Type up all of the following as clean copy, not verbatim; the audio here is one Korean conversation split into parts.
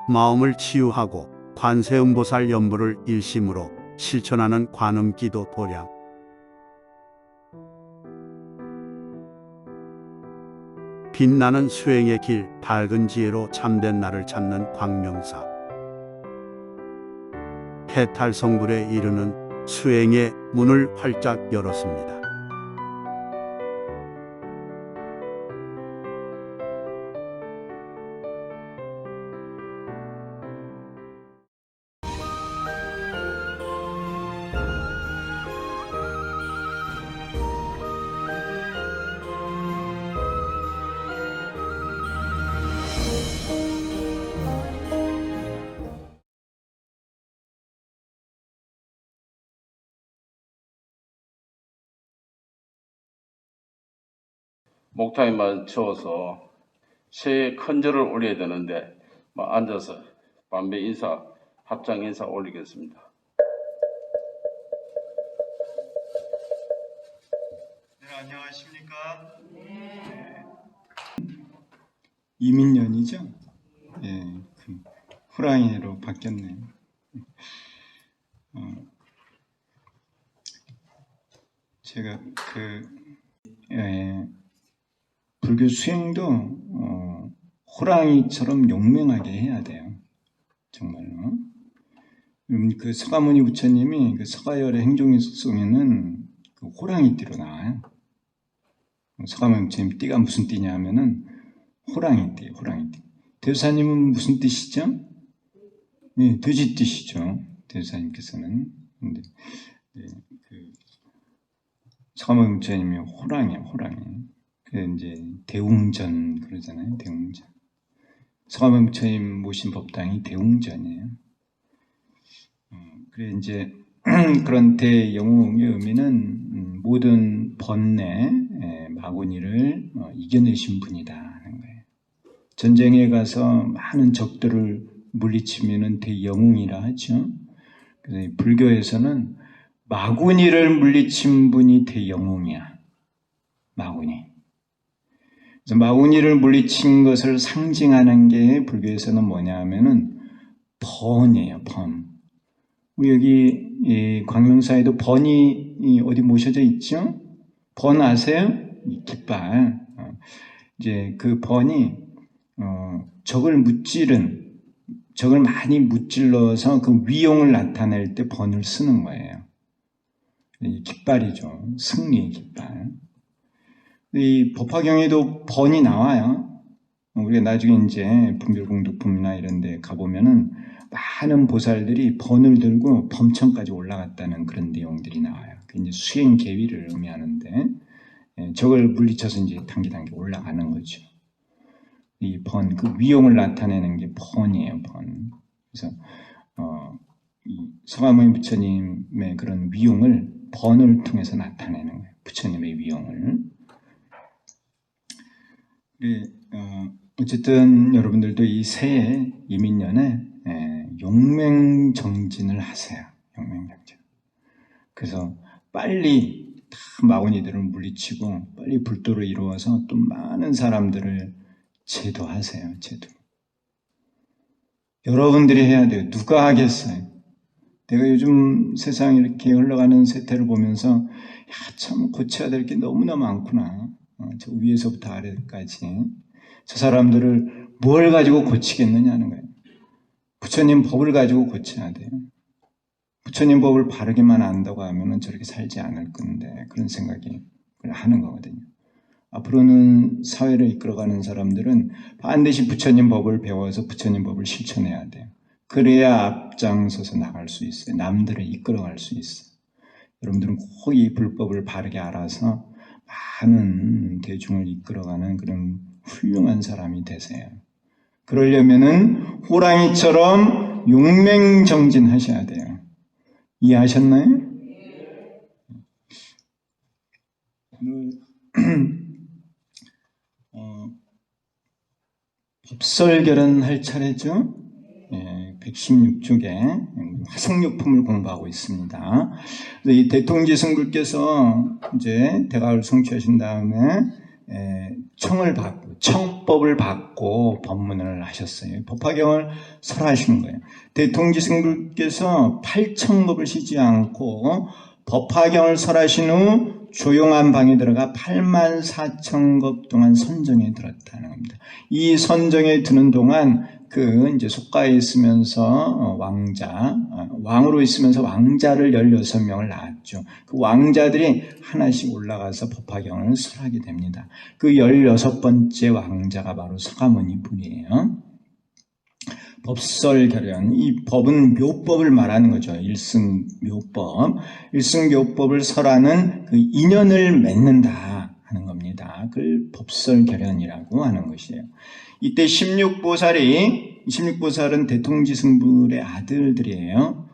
마음을 치유하고 관세음보살 연부를 일심으로 실천하는 관음기도 도량. 빛나는 수행의 길, 밝은 지혜로 참된 나를 찾는 광명사. 해탈성불에 이르는 수행의 문을 활짝 열었습니다. 목타임 맞춰서 새해 큰절을 올려야 되는데 앉아서 반배 인사, 합장 인사 올리겠습니다. 네, 안녕하십니까? 네. 이민년이죠? 예, 후라이로 바뀌었네요. 제가 불교 수행도 호랑이처럼 용맹하게 해야 돼요. 정말로. 그 서가모니 부처님이 그 서가열의 행종이 속에는 그 호랑이띠로 나와요. 서가모니 부처님 띠가 무슨 띠냐 하면은 호랑이띠, 호랑이띠. 대주사님은 무슨 띠시죠? 네, 돼지띠시죠. 대주사님께서는. 근데 서가모니 부처님이 호랑이에요, 호랑이. 그 이제 대웅전 그러잖아요, 대웅전. 서가모니 부처님 모신 법당이 대웅전이에요. 그래 이제 그런 대영웅의 의미는 모든 번뇌, 마구니를 이겨내신 분이다 하는 거예요. 전쟁에 가서 많은 적들을 물리치면은 대영웅이라 하죠. 그래서 불교에서는 마구니를 물리친 분이 대영웅이야. 마구니. 그래서 마구니를 물리친 것을 상징하는 게 불교에서는 뭐냐 하면은 번이에요, 번. 여기 광명사에도 번이 어디 모셔져 있죠? 번 아세요? 깃발. 이제 그 번이 적을 많이 무찔러서 그 위용을 나타낼 때 번을 쓰는 거예요. 이 깃발이죠. 승리의 깃발. 이 법화경에도 번이 나와요. 우리가 나중에 이제 분별공덕품이나 이런 데 가보면은 많은 보살들이 번을 들고 범천까지 올라갔다는 그런 내용들이 나와요. 그 이제 수행 계위를 의미하는데, 적을 물리쳐서 이제 단계 올라가는 거죠. 이 번, 그 위용을 나타내는 게 번이에요, 번. 그래서, 이 서가모니 부처님의 그런 위용을 번을 통해서 나타내는 거예요. 부처님의 위용을. 어쨌든 여러분들도 이 새해 이민년에 용맹정진을 하세요. 용맹정진. 그래서 빨리 다 마구니들을 물리치고 빨리 불도를 이루어서 또 많은 사람들을 제도하세요. 제도. 여러분들이 해야 돼요. 누가 하겠어요? 내가 요즘 세상 이렇게 흘러가는 세태를 보면서 참 고쳐야 될 게 너무나 많구나. 저 위에서부터 아래까지. 저 사람들을 뭘 가지고 고치겠느냐는 거예요. 부처님 법을 가지고 고쳐야 돼요. 부처님 법을 바르게만 안다고 하면 저렇게 살지 않을 건데 그런 생각이 하는 거거든요. 앞으로는 사회를 이끌어가는 사람들은 반드시 부처님 법을 배워서 부처님 법을 실천해야 돼요. 그래야 앞장서서 나갈 수 있어요. 남들을 이끌어갈 수 있어요. 여러분들은 꼭 이 불법을 바르게 알아서 많은 대중을 이끌어가는 그런 훌륭한 사람이 되세요. 그러려면은 호랑이처럼 용맹정진하셔야 돼요. 이해하셨나요? 법설결혼할 차례죠. 116쪽에 화성육품을 공부하고 있습니다. 이 대통지승불께서 이제 대가를 성취하신 다음에 청을 받고 청법을 받고 법문을 하셨어요. 법화경을 설하신 거예요. 대통지승불께서 8,000법을 쉬지 않고 법화경을 설하신 후 조용한 방에 들어가 84,000급 동안 선정에 들었다는 겁니다. 이 선정에 드는 동안 이제 속가에 있으면서 왕으로 있으면서 왕자를 16명을 낳았죠. 그 왕자들이 하나씩 올라가서 법화경을 설하게 됩니다. 그 16번째 왕자가 바로 서가모니 불이에요. 법설결연, 이 법은 묘법을 말하는 거죠. 일승묘법. 일승묘법을 설하는 그 인연을 맺는다 하는 겁니다. 그걸 법설결연이라고 하는 것이에요. 이때 16보살은 대통지승불의 아들들이에요.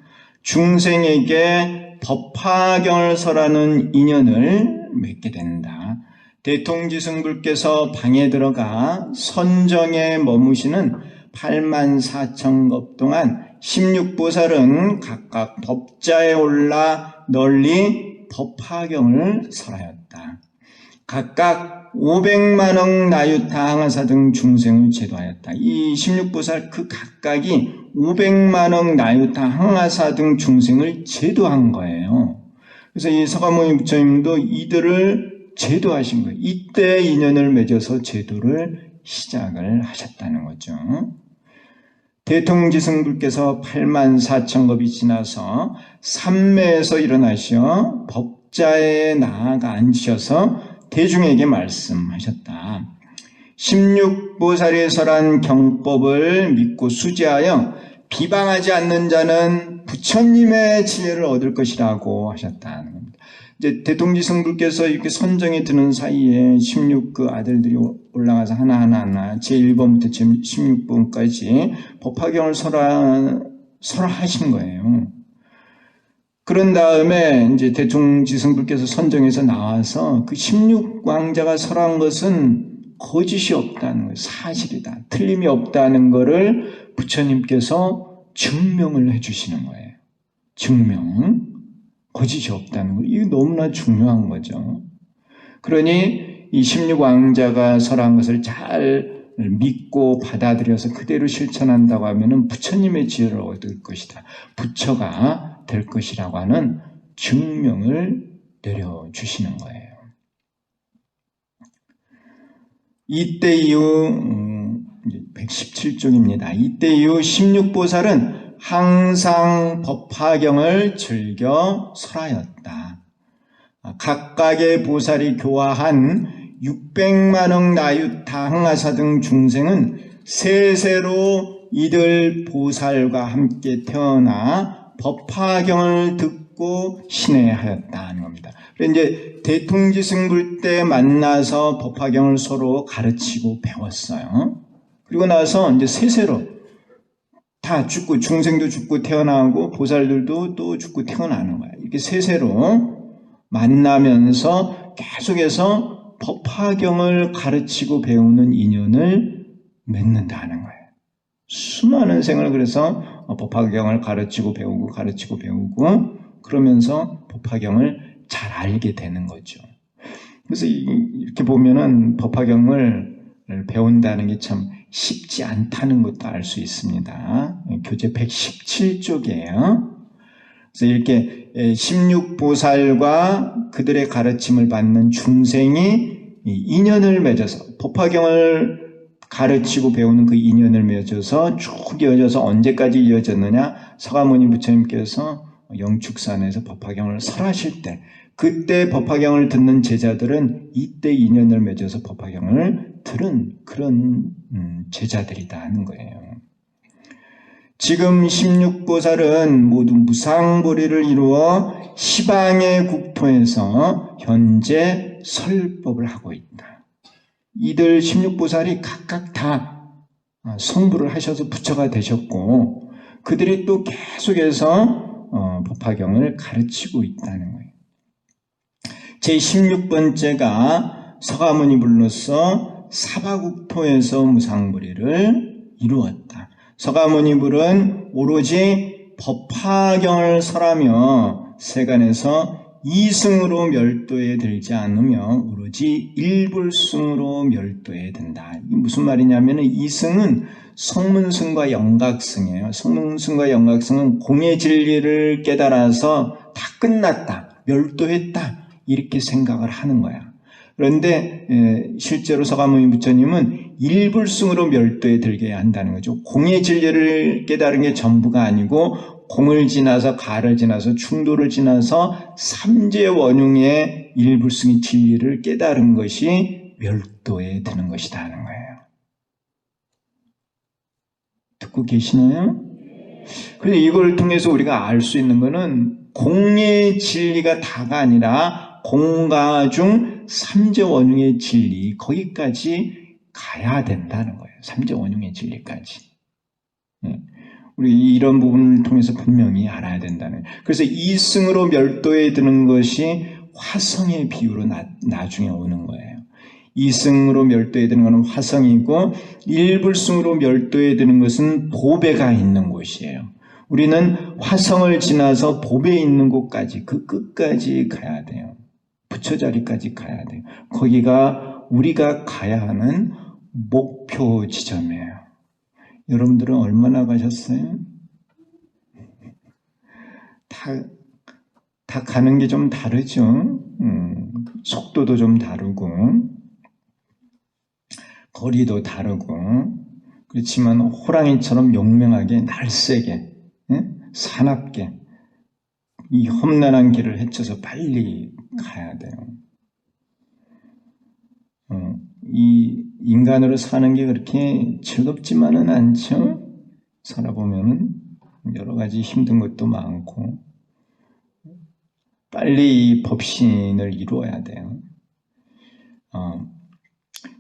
중생에게 법화경을 설하는 인연을 맺게 된다. 대통지승불께서 방에 들어가 선정에 머무시는 84,000급 동안 16보살은 각각 법자에 올라 널리 법화경을 설하였다. 각각 500만억 나유타 항아사 등 중생을 제도하였다. 이 16보살 그 각각이 500만억 나유타 항아사 등 중생을 제도한 거예요. 그래서 이 서가모니 부처님도 이들을 제도하신 거예요. 이때 인연을 맺어서 제도를 시작을 하셨다는 거죠. 대통지승불께서 84,000급이 지나서 삼매에서 일어나시어 법자에 나아가 앉으셔서 대중에게 말씀하셨다. 16보살이 설한 경법을 믿고 수지하여 비방하지 않는 자는 부처님의 지혜를 얻을 것이라고 하셨다는 겁니다. 이제 대통지승불께서 이렇게 선정에 드는 사이에 16그 아들들이 올라가서 하나하나 제1번부터 제16번까지 법화경을 설하신 거예요. 그런 다음에 이제 대통지승불께서 선정에서 나와서 그 16왕자가 설한 것은 거짓이 없다는 거예요. 사실이다. 틀림이 없다는 것을 부처님께서 증명을 해주시는 거예요. 증명. 거짓이 없다는 거. 이게 너무나 중요한 거죠. 그러니 이 16왕자가 설한 것을 잘 믿고 받아들여서 그대로 실천한다고 하면은 부처님의 지혜를 얻을 것이다. 부처가 될 것이라고 하는 증명을 내려주시는 거예요. 이때 이후 117쪽입니다. 이때 이후 16보살은 항상 법화경을 즐겨 설하였다. 각각의 보살이 교화한 600만억 나유타 항아사 등 중생은 세세로 이들 보살과 함께 태어나 법화경을 듣고 신뢰하였다는 겁니다. 그래서 이제 대통지승불 때 만나서 법화경을 서로 가르치고 배웠어요. 그리고 나서 이제 세세로 다 죽고, 중생도 죽고 태어나고 보살들도 또 죽고 태어나는 거야. 이렇게 세세로 만나면서 계속해서 법화경을 가르치고 배우는 인연을 맺는다는 거예요. 수많은 생을 그래서 법화경을 가르치고 배우고 그러면서 법화경을 잘 알게 되는 거죠. 그래서 이렇게 보면은 법화경을 배운다는 게 참 쉽지 않다는 것도 알 수 있습니다. 교재 117쪽이에요. 그래서 이렇게 16보살과 그들의 가르침을 받는 중생이 인연을 맺어서 법화경을 가르치고 배우는 그 인연을 맺어서 쭉 이어져서 언제까지 이어졌느냐? 서가모니 부처님께서 영축산에서 법화경을 설하실 때, 그때 법화경을 듣는 제자들은 이때 인연을 맺어서 법화경을 들은 그런 제자들이다 하는 거예요. 지금 16보살은 모두 무상보리를 이루어 시방의 국토에서 현재 설법을 하고 있다. 이들 16보살이 각각 다 성불을 하셔서 부처가 되셨고, 그들이 또 계속해서 법화경을 가르치고 있다는 거예요. 제16번째가 서가모니 불로서 사바국토에서 무상보리를 이루었다. 서가모니 불은 오로지 법화경을 설하며 세간에서 이승으로 멸도에 들지 않으며 오로지 일불승으로 멸도에 든다. 이게 무슨 말이냐면 이승은 성문승과 영각승이에요. 성문승과 영각승은 공의 진리를 깨달아서 다 끝났다, 멸도했다 이렇게 생각을 하는 거야. 그런데 실제로 서가모니 부처님은 일불승으로 멸도에 들게 한다는 거죠. 공의 진리를 깨달은 게 전부가 아니고 공을 지나서 가를 지나서 충도를 지나서 삼재 원흉의 일불승의 진리를 깨달은 것이 멸도에 드는 것이다 하는 거예요. 듣고 계시나요? 그래서 이걸 통해서 우리가 알 수 있는 것은 공의 진리가 다가 아니라 공가 중 삼재 원흉의 진리, 거기까지 가야 된다는 거예요. 삼재 원흉의 진리까지. 우리 이런 부분을 통해서 분명히 알아야 된다는 거예요. 그래서 이승으로 멸도에 드는 것이 화성의 비유로 나중에 오는 거예요. 이승으로 멸도에 드는 것은 화성이고 일불승으로 멸도에 드는 것은 보배가 있는 곳이에요. 우리는 화성을 지나서 보배 있는 곳까지, 그 끝까지 가야 돼요. 부처 자리까지 가야 돼요. 거기가 우리가 가야 하는 목표 지점이에요. 여러분들은 얼마나 가셨어요? 다 가는 게 좀 다르죠. 속도도 좀 다르고 거리도 다르고 그렇지만 호랑이처럼 용맹하게 날쌔게 사납게 이 험난한 길을 헤쳐서 빨리 가야 돼요. 이 인간으로 사는 게 그렇게 즐겁지만은 않죠. 살아보면은 여러 가지 힘든 것도 많고 빨리 이 법신을 이루어야 돼요.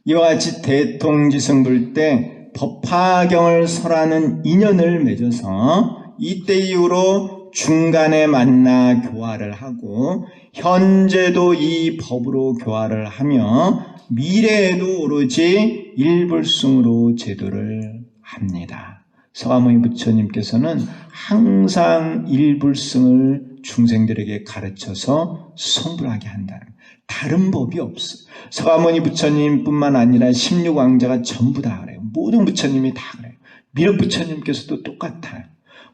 이와 같이 대통지성 볼 때 법화경을 설하는 인연을 맺어서 이때 이후로 중간에 만나 교화를 하고 현재도 이 법으로 교화를 하며 미래에도 오로지 일불승으로 제도를 합니다. 서가모니 부처님께서는 항상 일불승을 중생들에게 가르쳐서 성불하게 한다는 거예요. 다른 법이 없어요. 서가모니 부처님뿐만 아니라 16왕자가 전부 다 그래요. 모든 부처님이 다 그래요. 미륵 부처님께서도 똑같아요.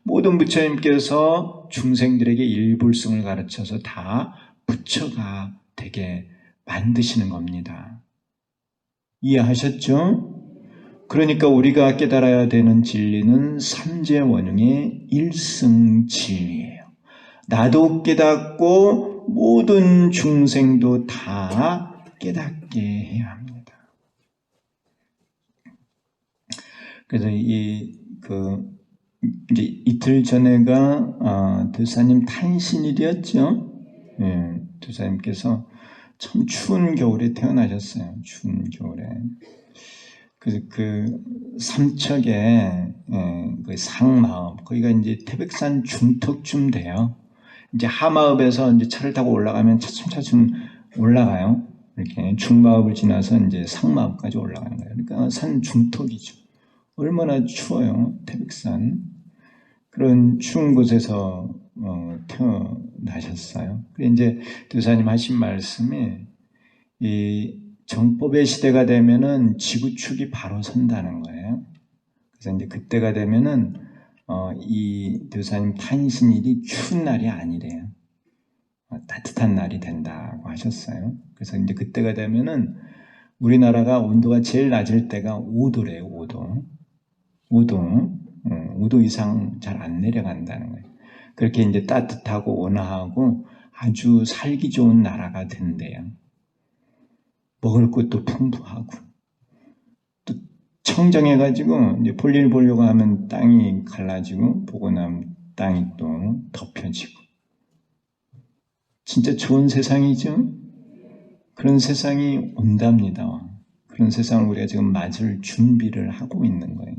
모든 부처님께서 중생들에게 일불승을 가르쳐서 다 부처가 되게 만드시는 겁니다. 이해하셨죠? 그러니까 우리가 깨달아야 되는 진리는 삼재 원흉의 일승 진리예요. 나도 깨닫고 모든 중생도 다 깨닫게 해야 합니다. 그래서 이제 이틀 전에가 도사님 탄신일이었죠. 도사님께서 참 추운 겨울에 태어나셨어요. 추운 겨울에. 그래서 그 삼척에 그 상마읍, 거기가 이제 태백산 중턱쯤 돼요. 이제 하마읍에서 이제 차를 타고 올라가면 차츰차츰 올라가요. 이렇게 중마읍을 지나서 이제 상마읍까지 올라가는 거예요. 그러니까 산 중턱이죠. 얼마나 추워요, 태백산. 그런 추운 곳에서 태어나셨어요. 그래서 이제 도사님 하신 말씀이 이 정법의 시대가 되면은 지구축이 바로 선다는 거예요. 그래서 이제 그때가 되면은 이 도사님 탄신일이 추운 날이 아니래요. 따뜻한 날이 된다고 하셨어요. 그래서 이제 그때가 되면은 우리나라가 온도가 제일 낮을 때가 5도래요. 5도 이상 잘 안 내려간다는 거예요. 그렇게 이제 따뜻하고 온화하고 아주 살기 좋은 나라가 된대요. 먹을 것도 풍부하고 또 청정해가지고 이제 볼일 보려고 하면 땅이 갈라지고 보고 나면 땅이 또 덮여지고 진짜 좋은 세상이죠. 그런 세상이 온답니다. 그런 세상을 우리가 지금 맞을 준비를 하고 있는 거예요.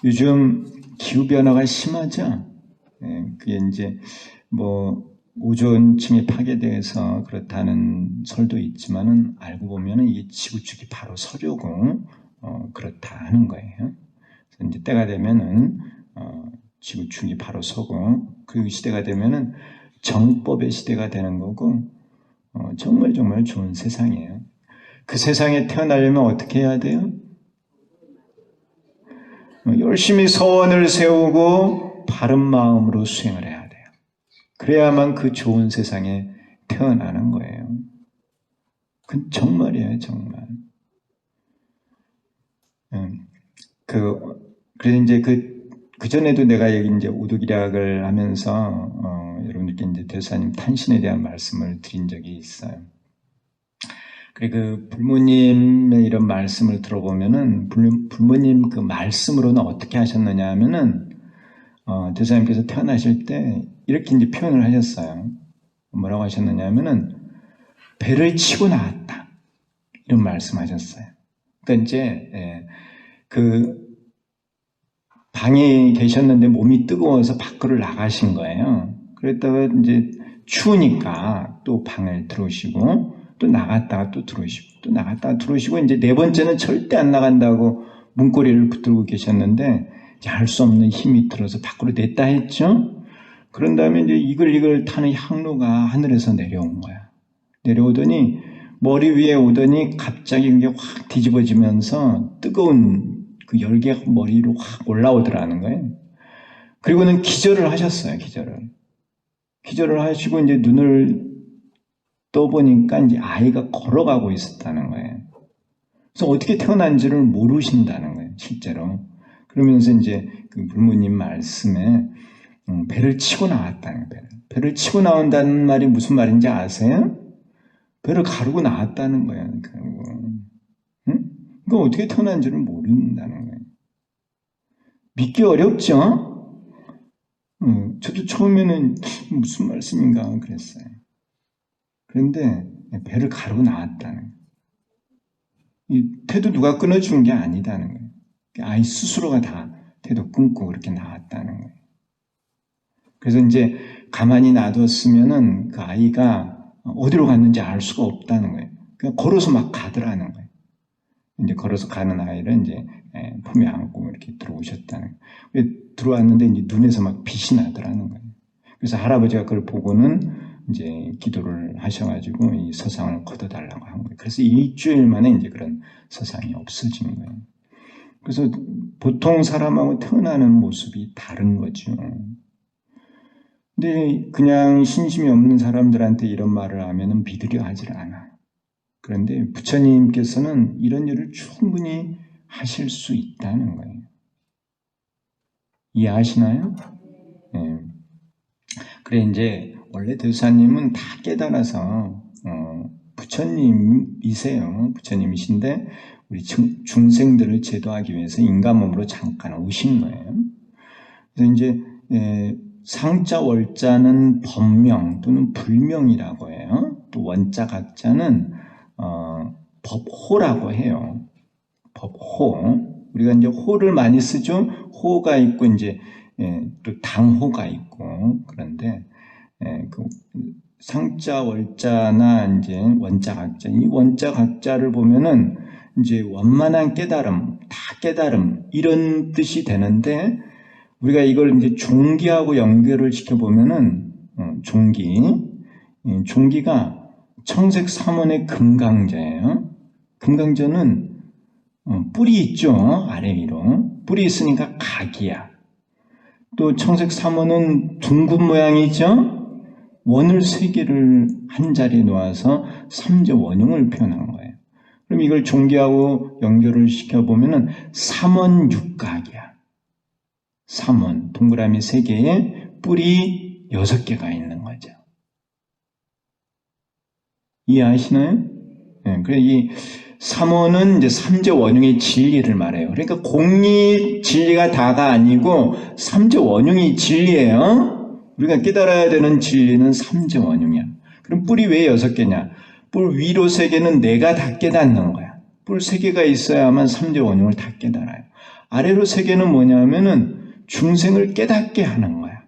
요즘 기후변화가 심하죠. 그게 이제 뭐 오존층이 파괴돼서 그렇다는 설도 있지만은 알고 보면은 이게 지구축이 바로 서려고 그렇다 하는 거예요. 그래서 이제 때가 되면은 지구축이 바로 서고 그 시대가 되면은 정법의 시대가 되는 거고 정말 정말 좋은 세상이에요. 그 세상에 태어나려면 어떻게 해야 돼요? 열심히 서원을 세우고 바른 마음으로 수행을 해야 돼요. 그래야만 그 좋은 세상에 태어나는 거예요. 그건 정말이에요, 정말. 그래서 이제 그 전에도 내가 여기 이제 오두기략을 하면서 여러분들께 이제 대사님 탄신에 대한 말씀을 드린 적이 있어요. 그 불모님의 이런 말씀을 들어보면은 불모님 그 말씀으로는 어떻게 하셨느냐 하면은 대사님께서 태어나실 때 이렇게 이제 표현을 하셨어요. 뭐라고 하셨느냐 하면은 배를 치고 나왔다 이런 말씀하셨어요. 그러니까 이제 그 방에 계셨는데 몸이 뜨거워서 밖으로 나가신 거예요. 그랬다가 이제 추우니까 또 방에 들어오시고 또 나갔다가 또 들어오시고 또 나갔다가 들어오시고 이제 네 번째는 절대 안 나간다고 문고리를 붙들고 계셨는데 할 수 없는 힘이 들어서 밖으로 냈다 했죠. 그런 다음에 이제 이글이글 타는 향로가 하늘에서 내려온 거야. 내려오더니 머리 위에 오더니 갑자기 그게 확 뒤집어지면서 뜨거운 그 열기가 머리로 확 올라오더라는 거예요. 그리고는 기절을 하셨어요. 기절을 하시고 이제 눈을 떠보니까 이제 아이가 걸어가고 있었다는 거예요. 그래서 어떻게 태어난지를 모르신다는 거예요, 실제로. 그러면서 이제 그 불모님 말씀에 배를 치고 나왔다는 거예요. 배를 치고 나온다는 말이 무슨 말인지 아세요? 배를 가르고 나왔다는 거예요. 결국은. 응? 그러니까 어떻게 태어난지를 모른다는 거예요. 믿기 어렵죠? 저도 처음에는 무슨 말씀인가 그랬어요. 그런데 배를 가르고 나왔다는 거예요. 이 태도 누가 끊어준 게 아니다는 거예요. 아이 스스로가 다 태도 끊고 그렇게 나왔다는 거예요. 그래서 이제 가만히 놔뒀으면은 그 아이가 어디로 갔는지 알 수가 없다는 거예요. 그냥 걸어서 막 가더라는 거예요. 이제 걸어서 가는 아이를 이제 품에 안고 이렇게 들어오셨다는 거예요. 들어왔는데 이제 눈에서 막 빛이 나더라는 거예요. 그래서 할아버지가 그걸 보고는 이제 기도를 하셔가지고 이 서상을 걷어달라고 한 거예요. 그래서 일주일 만에 이제 그런 서상이 없어진 거예요. 그래서 보통 사람하고 태어나는 모습이 다른 거죠. 근데 그냥 신심이 없는 사람들한테 이런 말을 하면은 믿으려 하질 않아. 그런데 부처님께서는 이런 일을 충분히 하실 수 있다는 거예요. 이해하시나요? 네. 그래 이제 원래 대사님은 다 깨달아서 부처님이세요. 부처님이신데 우리 중생들을 제도하기 위해서 인간몸으로 잠깐 오신 거예요. 그래서 이제 상자 월자는 법명 또는 불명이라고 해요. 또 원자 각자는 법호라고 해요. 법호. 우리가 이제 호를 많이 쓰죠. 호가 있고 이제 또 당호가 있고 그런데 그 상자 월자나 이제 원자 각자 이 원자 각자를 보면은 이제 원만한 깨달음, 다 깨달음 이런 뜻이 되는데 우리가 이걸 이제 종기하고 연결을 시켜보면은 종기가 청색 삼원의 금강자예요. 금강자는 뿔이 있죠. 아래 위로 뿔이 있으니까 각이야. 또 청색 삼원은 둥근 모양이죠. 원을 세 개를 한 자리에 놓아서 삼재 원흉을 표현한 거예요. 그럼 이걸 종기하고 연결을 시켜보면은 삼원육각이야. 삼원, 동그라미 3개에 뿔이 6개가 있는 거죠. 이해하시나요? 네, 그래 이 삼원은 이제 삼재 원흉의 진리를 말해요. 그러니까 공리 진리가 다가 아니고 삼재 원흉이 진리예요. 우리가 깨달아야 되는 진리는 삼재 원흉이야. 그럼 뿔이 왜 6개냐? 뿔 위로 3개는 내가 다 깨닫는 거야. 뿔 3개가 있어야만 삼재 원흉을 다 깨달아요. 아래로 3개는 뭐냐면은 중생을 깨닫게 하는 거야.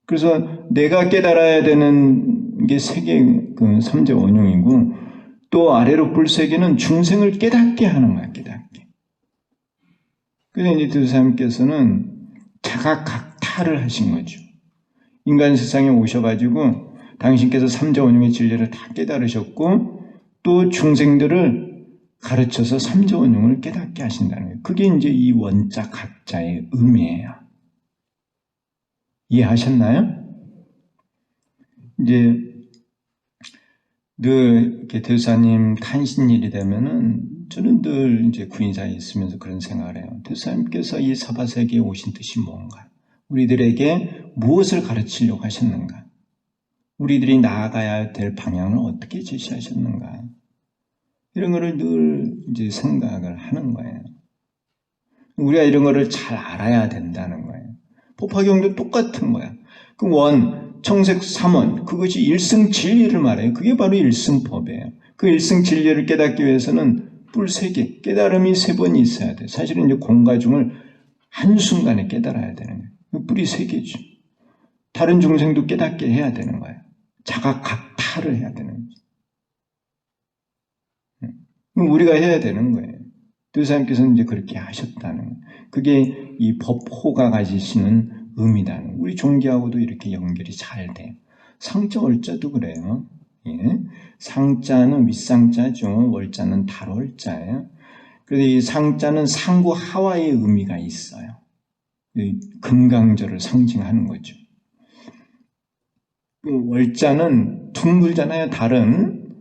그래서 내가 깨달아야 되는 게 3개, 그 삼재 원흉이고, 또 아래로 뿔 3개는 중생을 깨닫게 하는 거야, 깨닫게. 그래서 이제 대사님께서는 자각각타를 하신 거죠. 인간 세상에 오셔가지고 당신께서 삼자원흉의 진리를 다 깨달으셨고 또 중생들을 가르쳐서 삼자원흉을 깨닫게 하신다는 거예요. 그게 이제 이 원자 각자의 의미예요. 이해하셨나요? 이제 늘 이렇게 대사님 탄신일이 되면은 저는 늘 이제 구인사에 있으면서 그런 생각을 해요. 대사님께서 이 사바세계에 오신 뜻이 뭔가? 우리들에게 무엇을 가르치려고 하셨는가? 우리들이 나아가야 될 방향을 어떻게 제시하셨는가? 이런 거를 늘 이제 생각을 하는 거예요. 우리가 이런 거를 잘 알아야 된다는 거예요. 법화경도 똑같은 거야. 그 원, 청색, 삼원, 그것이 일승 진리를 말해요. 그게 바로 일승법이에요. 그 일승 진리를 깨닫기 위해서는 뿔 3개, 깨달음이 3번이 있어야 돼. 사실은 이제 공가중을 한순간에 깨달아야 되는 거예요. 그 뿔이 3개죠. 다른 중생도 깨닫게 해야 되는 거예요. 자각각타를 해야 되는 거죠. 우리가 해야 되는 거예요. 교사님께서는 이제 그렇게 하셨다는 거예요. 그게 이 법호가 가지시는 의미다는. 우리 종교하고도 이렇게 연결이 잘 돼요. 상자 월자도 그래요. 예. 상자는 윗상자죠. 월자는 달월자예요. 그래서 이 상자는 상구 하와의 의미가 있어요. 금강절을 상징하는 거죠. 월자는 둥글잖아요. 달은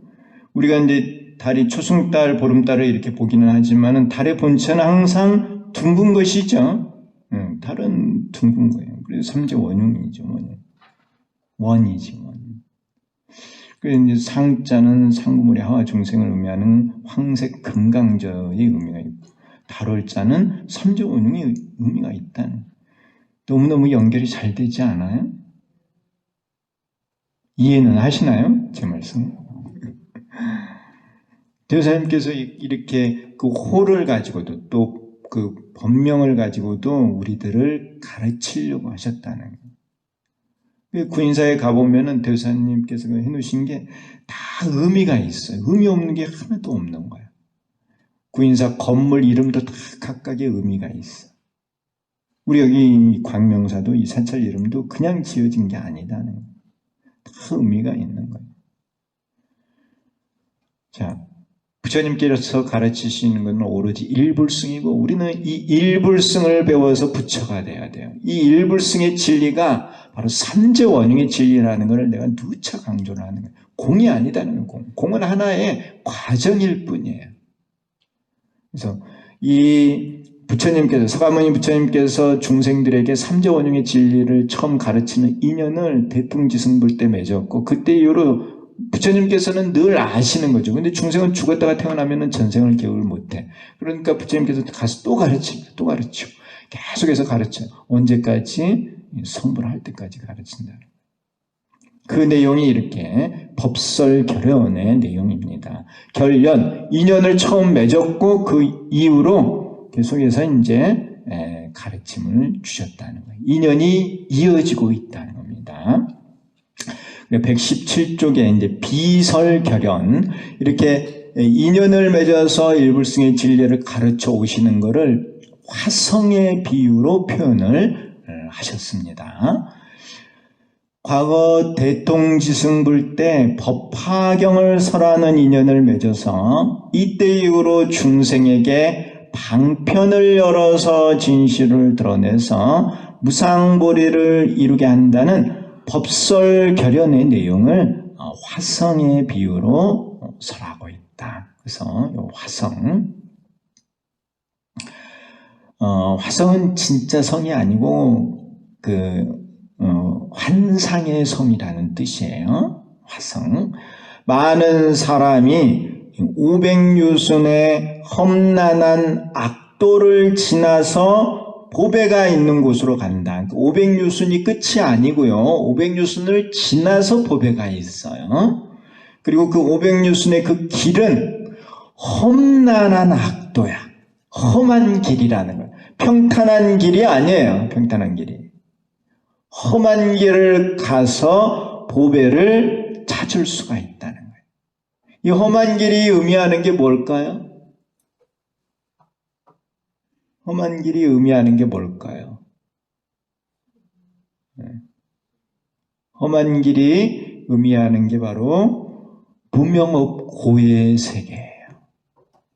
우리가 이제 달이 초승달, 보름달을 이렇게 보기는 하지만은 달의 본체는 항상 둥근 것이죠. 달은 둥근 거예요. 그래서 삼재원흉이죠. 원이지 원. 그래서 이제 상자는 상구물의 하와 중생을 의미하는 황색 금강저의 의미가 있고, 달월자는 삼재원흉의 의미가 있다는. 너무너무 연결이 잘 되지 않아요? 이해는 하시나요? 제 말씀. 대사님께서 이렇게 그 호를 가지고도 또 그 법명을 가지고도 우리들을 가르치려고 하셨다는 거예요. 구인사에 가보면은 대사님께서 해놓으신 게 다 의미가 있어요. 의미 없는 게 하나도 없는 거예요. 구인사 건물 이름도 다 각각의 의미가 있어. 우리 여기 광명사도 이 사찰 이름도 그냥 지어진 게 아니다는 거예요. 다 의미가 있는 거예요. 자, 부처님께서 가르치시는 것은 오로지 일불승이고 우리는 이 일불승을 배워서 부처가 돼야 돼요. 이 일불승의 진리가 바로 삼재원흉의 진리라는 것을 내가 누차 강조를 하는 거예요. 공이 아니다는 거예요. 공은 하나의 과정일 뿐이에요. 그래서 이 부처님께서, 서가모니 부처님께서 중생들에게 삼재원흉의 진리를 처음 가르치는 인연을 대풍지승불 때 맺었고, 그때 이후로 부처님께서는 늘 아시는 거죠. 근데 중생은 죽었다가 태어나면 전생을 기억을 못해. 그러니까 부처님께서 가서 또 가르치고, 또 가르치고, 계속해서 가르쳐요. 언제까지? 성불할 때까지 가르친다. 그 내용이 이렇게 법설결연의 내용입니다. 결연, 인연을 처음 맺었고 그 이후로 계속해서 이제 가르침을 주셨다는 거예요. 인연이 이어지고 있다는 겁니다. 117쪽에 이제 비설결연, 이렇게 인연을 맺어서 일불승의 진리를 가르쳐 오시는 것을 화성의 비유로 표현을 하셨습니다. 과거 대통지승불 때 법화경을 설하는 인연을 맺어서 이때 이후로 중생에게 방편을 열어서 진실을 드러내서 무상보리를 이루게 한다는 법설결연의 내용을 화성의 비유로 설하고 있다. 그래서 이 화성은 진짜 성이 아니고 환상의 성이라는 뜻이에요. 화성. 많은 사람이 500유순의 험난한 악도를 지나서 보배가 있는 곳으로 간다. 500유순이 끝이 아니고요. 500유순을 지나서 보배가 있어요. 그리고 그 500유순의 그 길은 험난한 악도야. 험한 길이라는 거예요. 평탄한 길이 아니에요. 평탄한 길이. 험한 길을 가서 보배를 찾을 수가 있다는 거예요. 이 험한 길이 의미하는 게 뭘까요? 험한 길이 의미하는 게 뭘까요? 험한 길이 의미하는 게 바로 무명업고의 세계예요.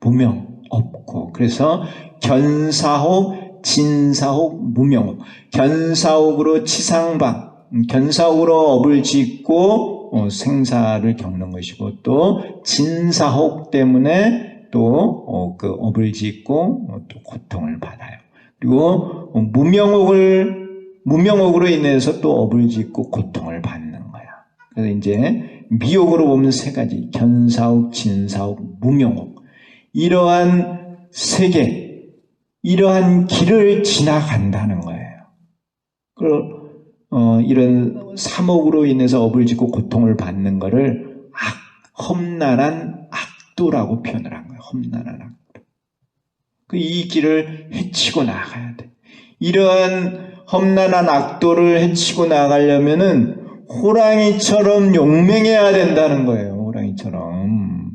무명업고. 그래서 견사옥, 진사옥, 무명업. 견사옥으로 치상방, 견사옥으로 업을 짓고 생사를 겪는 것이고, 또 진사옥 때문에 또 그 업을 짓고 또 고통을 받아요. 그리고 무명옥으로 인해서 또 업을 짓고 고통을 받는 거야. 그래서 이제 미옥으로 보면 세 가지: 견사옥, 진사옥, 무명옥. 이러한 세계, 이러한 길을 지나간다는 거예요. 이런 삼옥으로 인해서 업을 짓고 고통을 받는 것을 험난한 악도라고 표현을 한 거예요. 험난한 악도. 이 길을 헤치고 나가야 돼. 이러한 험난한 악도를 헤치고 나가려면은 호랑이처럼 용맹해야 된다는 거예요. 호랑이처럼.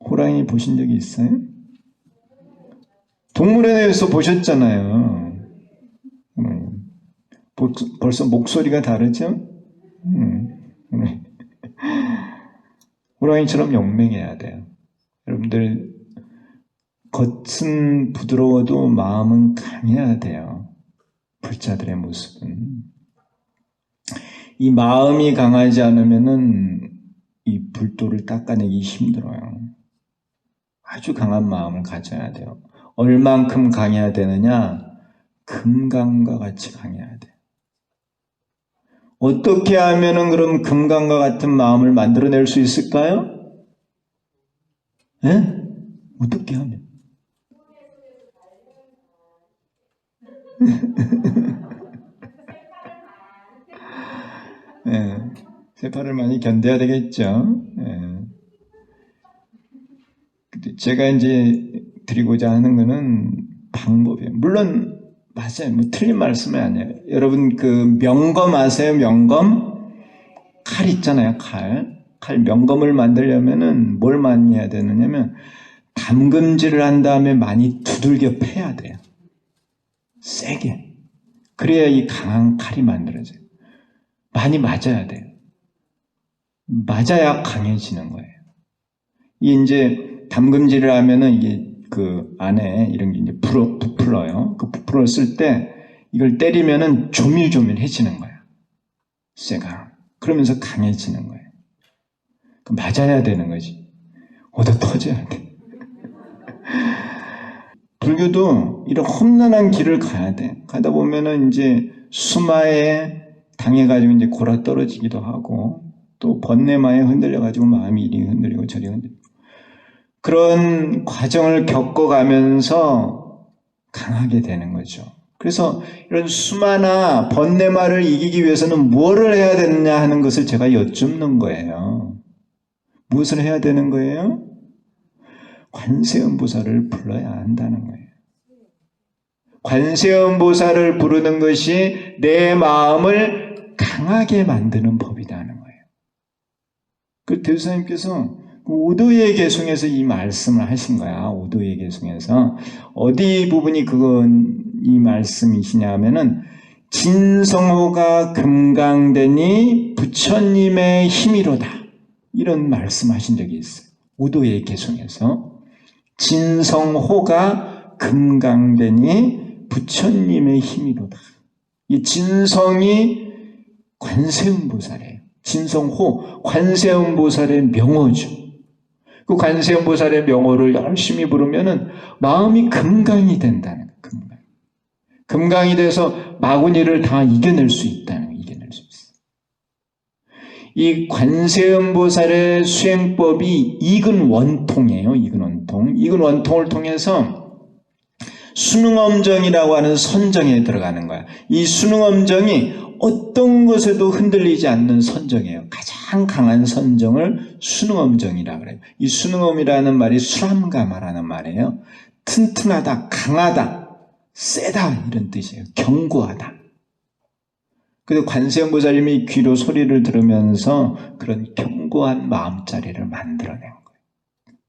호랑이 보신 적이 있어요? 동물원에서 보셨잖아요. 벌써 목소리가 다르죠? 호랑이처럼 용맹해야 돼요. 여러분들, 겉은 부드러워도 마음은 강해야 돼요. 불자들의 모습은. 이 마음이 강하지 않으면은 이 불도를 닦아내기 힘들어요. 아주 강한 마음을 가져야 돼요. 얼만큼 강해야 되느냐? 금강과 같이 강해야 돼요. 어떻게 하면은 그럼 금강과 같은 마음을 만들어낼 수 있을까요? 예? 어떻게 하면? 예, 세파를 많이 견뎌야 되겠죠. 예. 제가 이제 드리고자 하는 거는 방법이에요. 물론 맞아요. 뭐 틀린 말씀은 아니에요. 여러분 그 명검 아세요? 명검? 칼 있잖아요. 칼 명검을 만들려면은 뭘 많이 해야 되느냐면 담금질을 한 다음에 많이 두들겨 패야 돼요. 세게. 그래야 이 강한 칼이 만들어져요. 많이 맞아야 돼요. 맞아야 강해지는 거예요. 이게 이제 담금질을 하면은 이게 그 안에 이런 게 이제 부풀어요. 그 부풀었을 때 이걸 때리면은 조밀조밀해지는 거야. 쇠가. 그러면서 강해지는 거예요. 맞아야 되는 거지. 얻어 터져야 돼. 불교도 이런 험난한 길을 가야 돼. 가다 보면은 이제 수마에 당해가지고 이제 골아 떨어지기도 하고, 또 번뇌마에 흔들려가지고 마음이 이리 흔들리고 저리 흔들리고. 그런 과정을 겪어가면서 강하게 되는 거죠. 그래서 이런 수마나 번뇌마를 이기기 위해서는 무엇을 해야 되느냐 하는 것을 제가 여쭙는 거예요. 무엇을 해야 되는 거예요? 관세음보살을 불러야 한다는 거예요. 관세음보살을 부르는 것이 내 마음을 강하게 만드는 법이라는 거예요. 그 대수사님께서 오도의 개송에서 이 말씀을 하신 거야. 오도의 개송에서 어디 부분이 이 말씀이시냐 하면은 진성호가 금강되니 부처님의 힘이로다. 이런 말씀하신 적이 있어요. 오도의 개송에서 진성호가 금강되니 부처님의 힘이로다. 이 진성이 관세음보살이에요. 진성호, 관세음보살의 명호죠. 그 관세음보살의 명호를 열심히 부르면은 마음이 금강이 된다는 거예요. 금강이 돼서 마구니를 다 이겨낼 수 있다는 거예요. 이겨낼 수 있어요. 이 관세음보살의 수행법이 익은 원통이에요. 익은 원통. 익은 원통을 통해서 수능엄정이라고 하는 선정에 들어가는 거야. 이 수능엄정이 어떤 것에도 흔들리지 않는 선정이에요. 가장 강한 선정을 수능엄정이라고 그래요. 이 수능엄이라는 말이 수람가마라는 말이에요. 튼튼하다, 강하다, 세다 이런 뜻이에요. 견고하다. 그래서 관세음보살님이 귀로 소리를 들으면서 그런 견고한 마음자리를 만들어낸 거예요.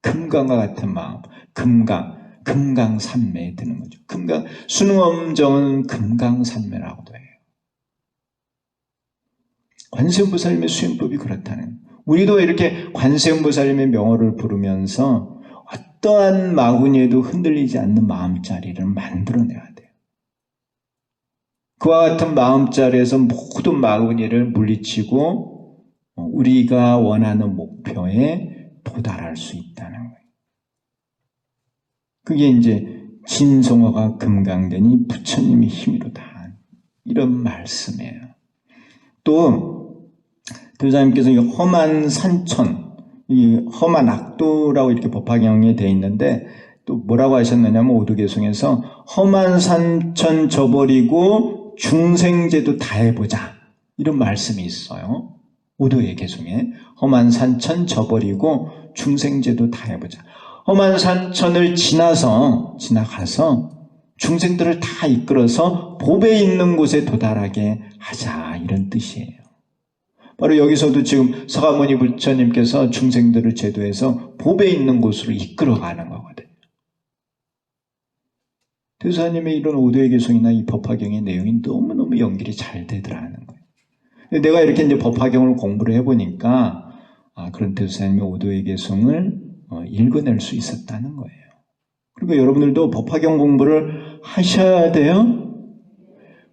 금강과 같은 마음, 금강. 금강산매에 드는 거죠. 순응엄정은 금강산매라고도 해요. 관세음보살님의 수행법이 그렇다는 거예요. 우리도 이렇게 관세음보살님의 명호를 부르면서 어떠한 마구니에도 흔들리지 않는 마음자리를 만들어내야 돼요. 그와 같은 마음자리에서 모든 마구니를 물리치고 우리가 원하는 목표에 도달할 수 있다는 거예요. 그게 이제 진성어가 금강되니 부처님의 힘이로다. 이런 말씀이에요. 또 교사님께서 이 험한 산천, 이 험한 악도라고 이렇게 법화경에 되어 있는데 또 뭐라고 하셨느냐면 오두계송에서 험한 산천 저버리고 중생제도 다 해보자. 이런 말씀이 있어요. 오두의 계송에 험한 산천 저버리고 중생제도 다 해보자. 험한 산천을 지나가서 중생들을 다 이끌어서 법에 있는 곳에 도달하게 하자. 이런 뜻이에요. 바로 여기서도 지금 서가모니 부처님께서 중생들을 제도해서 법에 있는 곳으로 이끌어가는 거거든요. 대사님의 이런 오도의 개성이나 이 법화경의 내용이 너무너무 연결이 잘 되더라는 거예요. 내가 이렇게 이제 법화경을 공부를 해보니까 그런 대사님의 오도의 개성을 읽어낼 수 있었다는 거예요. 그리고 여러분들도 법화경 공부를 하셔야 돼요.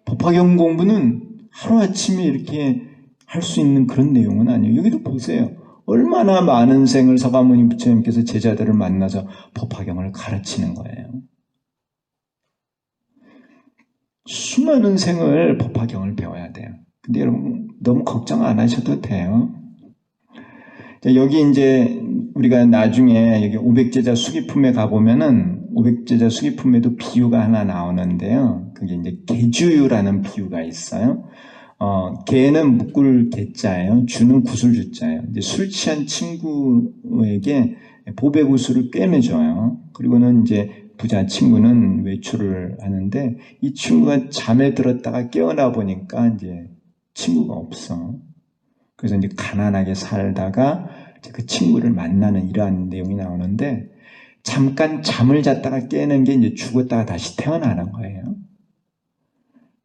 법화경 공부는 하루아침에 이렇게 할 수 있는 그런 내용은 아니에요. 여기도 보세요. 얼마나 많은 생을 서가모니 부처님께서 제자들을 만나서 법화경을 가르치는 거예요. 수많은 생을 법화경을 배워야 돼요. 근데 여러분 너무 걱정 안 하셔도 돼요. 여기 이제 우리가 나중에 여기 500제자 수기품에 가보면은 500제자 수기품에도 비유가 하나 나오는데요. 그게 이제 개주유라는 비유가 있어요. 개는 묶을 개자예요. 주는 구슬 주자예요. 이제 술 취한 친구에게 보배 구슬을 꿰매줘요. 그리고는 이제 부자 친구는 외출을 하는데 이 친구가 잠에 들었다가 깨어나 보니까 이제 친구가 없어. 그래서 이제 가난하게 살다가 그 친구를 만나는 이러한 내용이 나오는데 잠깐 잠을 잤다가 깨는 게 이제 죽었다가 다시 태어나는 거예요.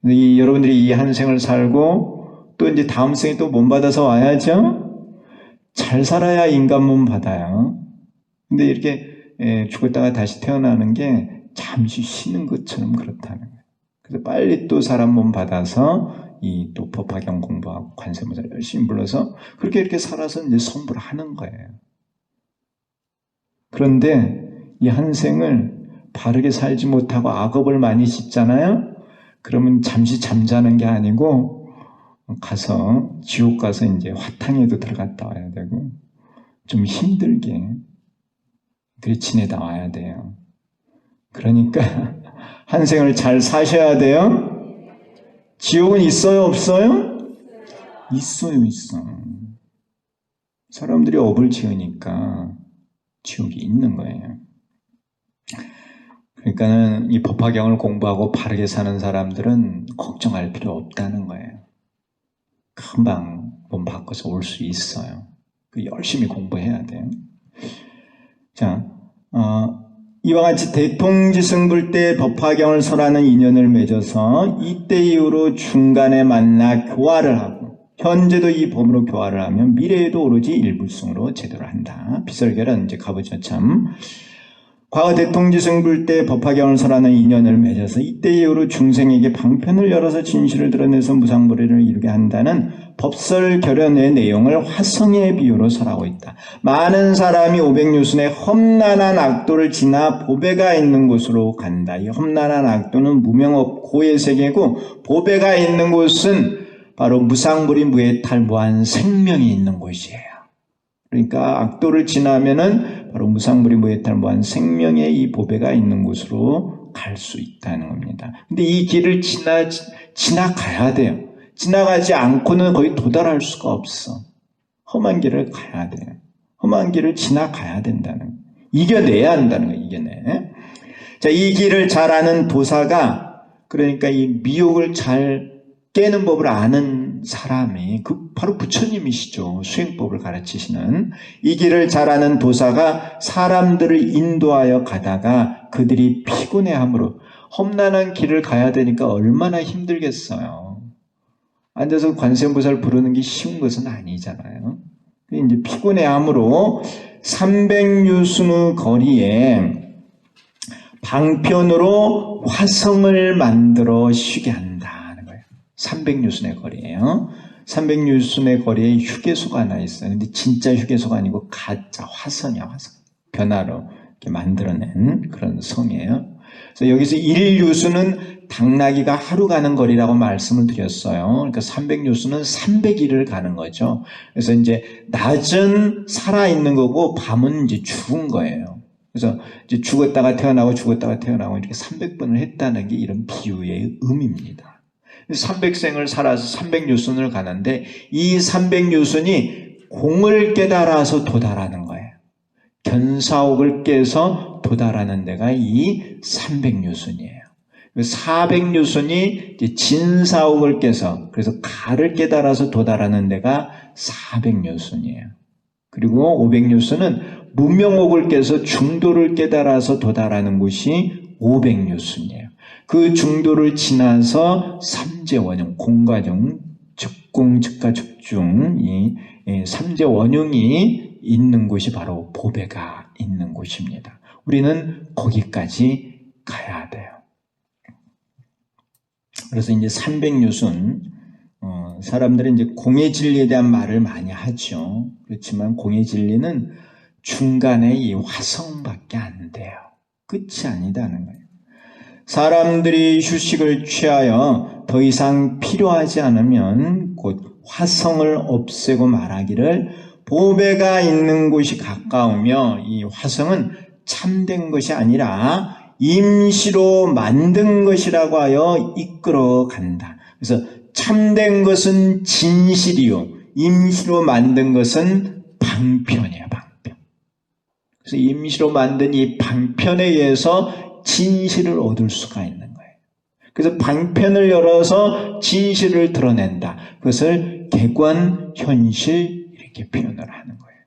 여러분들이 이 한 생을 살고 또 이제 다음 생에 또 몸 받아서 와야죠. 잘 살아야 인간 몸 받아요. 근데 이렇게 죽었다가 다시 태어나는 게 잠시 쉬는 것처럼 그렇다는 거예요. 그래서 빨리 또 사람 몸 받아서 이 또 법화경 공부하고 관세음보살 열심히 불러서 그렇게 이렇게 살아서 이제 성불을 하는 거예요. 그런데 이 한 생을 바르게 살지 못하고 악업을 많이 짓잖아요. 그러면 잠시 잠자는 게 아니고 가서 지옥 가서 이제 화탕에도 들어갔다 와야 되고 좀 힘들게 그렇게 지내다 와야 돼요. 그러니까 한 생을 잘 사셔야 돼요. 지옥은 있어요, 없어요? 있어요, 있어. 사람들이 업을 지으니까 지옥이 있는 거예요. 그러니까는 이 법화경을 공부하고 바르게 사는 사람들은 걱정할 필요 없다는 거예요. 금방 몸 바꿔서 올 수 있어요. 열심히 공부해야 돼요. 자, 이와 같이 대통지승불 때 법화경을 설하는 인연을 맺어서 이때 이후로 중간에 만나 교화를 하고 현재도 이 법으로 교화를 하면 미래에도 오로지 일불승으로 제도를 한다. 비설결은 이제 가보죠 참. 과거 대통지승불 때 법화경을 설하는 인연을 맺어서 이때 이후로 중생에게 방편을 열어서 진실을 드러내서 무상불의를 이루게 한다는 법설결연의 내용을 화성의 비유로 설하고 있다. 많은 사람이 500유순의 험난한 악도를 지나 보배가 있는 곳으로 간다. 이 험난한 악도는 무명업 고의 세계고 보배가 있는 곳은 바로 무상불의 무해탈 무한 생명이 있는 곳이에요. 그러니까 악도를 지나면은 바로 무상불의 무해탈 무한 생명의 이 보배가 있는 곳으로 갈 수 있다는 겁니다. 근데 이 길을 지나가야 돼요. 지나가지 않고는 거의 도달할 수가 없어. 험한 길을 가야 돼요. 험한 길을 지나가야 된다는 거예요. 이겨내야 한다는 거예요. 이겨내. 자, 이 길을 잘 아는 도사가 그러니까 이 미혹을 잘 깨는 법을 아는 사람이 바로 부처님이시죠. 수행법을 가르치시는 이 길을 잘 아는 도사가 사람들을 인도하여 가다가 그들이 피곤해하므로 험난한 길을 가야 되니까 얼마나 힘들겠어요. 앉아서 관세음보살 부르는 게 쉬운 것은 아니잖아요. 이제 피곤해하므로 300유순의 거리에 방편으로 화성을 만들어 쉬게 한다는 거예요. 300유순의 거리예요. 300유순의 거리에 휴게소가 하나 있어요. 근데 진짜 휴게소가 아니고 가짜 화성이야, 화성. 변화로 이렇게 만들어낸 그런 성이에요. 그래서 여기서 1유수는 당나귀가 하루 가는 거리라고 말씀을 드렸어요. 그러니까 300유수는 300일을 가는 거죠. 그래서 이제 낮은 살아있는 거고 밤은 이제 죽은 거예요. 그래서 이제 죽었다가 태어나고 죽었다가 태어나고 이렇게 300번을 했다는 게 이런 비유의 의미입니다. 300생을 살아서 300유순을 가는데 이 300유순이 공을 깨달아서 도달하는 거예요. 견사옥을 깨서 도달하는 데가 이 300유순이에요. 400유순이 진사옥을 깨서 그래서 가를 깨달아서 도달하는 데가 400유순이에요. 그리고 500유순은 무명옥을 깨서 중도를 깨달아서 도달하는 곳이 500유순이에요. 그 중도를 지나서 삼재원용, 공과중, 즉공, 즉가, 즉중 이 삼재원용이 있는 곳이 바로 보배가 있는 곳입니다. 우리는 거기까지 가야 돼요. 그래서 이제 300유순, 사람들은 이제 공의 진리에 대한 말을 많이 하죠. 그렇지만 공의 진리는 중간에 이 화성밖에 안 돼요. 끝이 아니다는 거예요. 사람들이 휴식을 취하여 더 이상 필요하지 않으면 곧 화성을 없애고 말하기를 보배가 있는 곳이 가까우며 이 화성은 참된 것이 아니라 임시로 만든 것이라고 하여 이끌어 간다. 그래서 참된 것은 진실이요, 임시로 만든 것은 방편이에요. 방편. 그래서 임시로 만든 이 방편에 의해서 진실을 얻을 수가 있는 거예요. 그래서 방편을 열어서 진실을 드러낸다. 그것을 객관, 현실 이렇게 표현을 하는 거예요.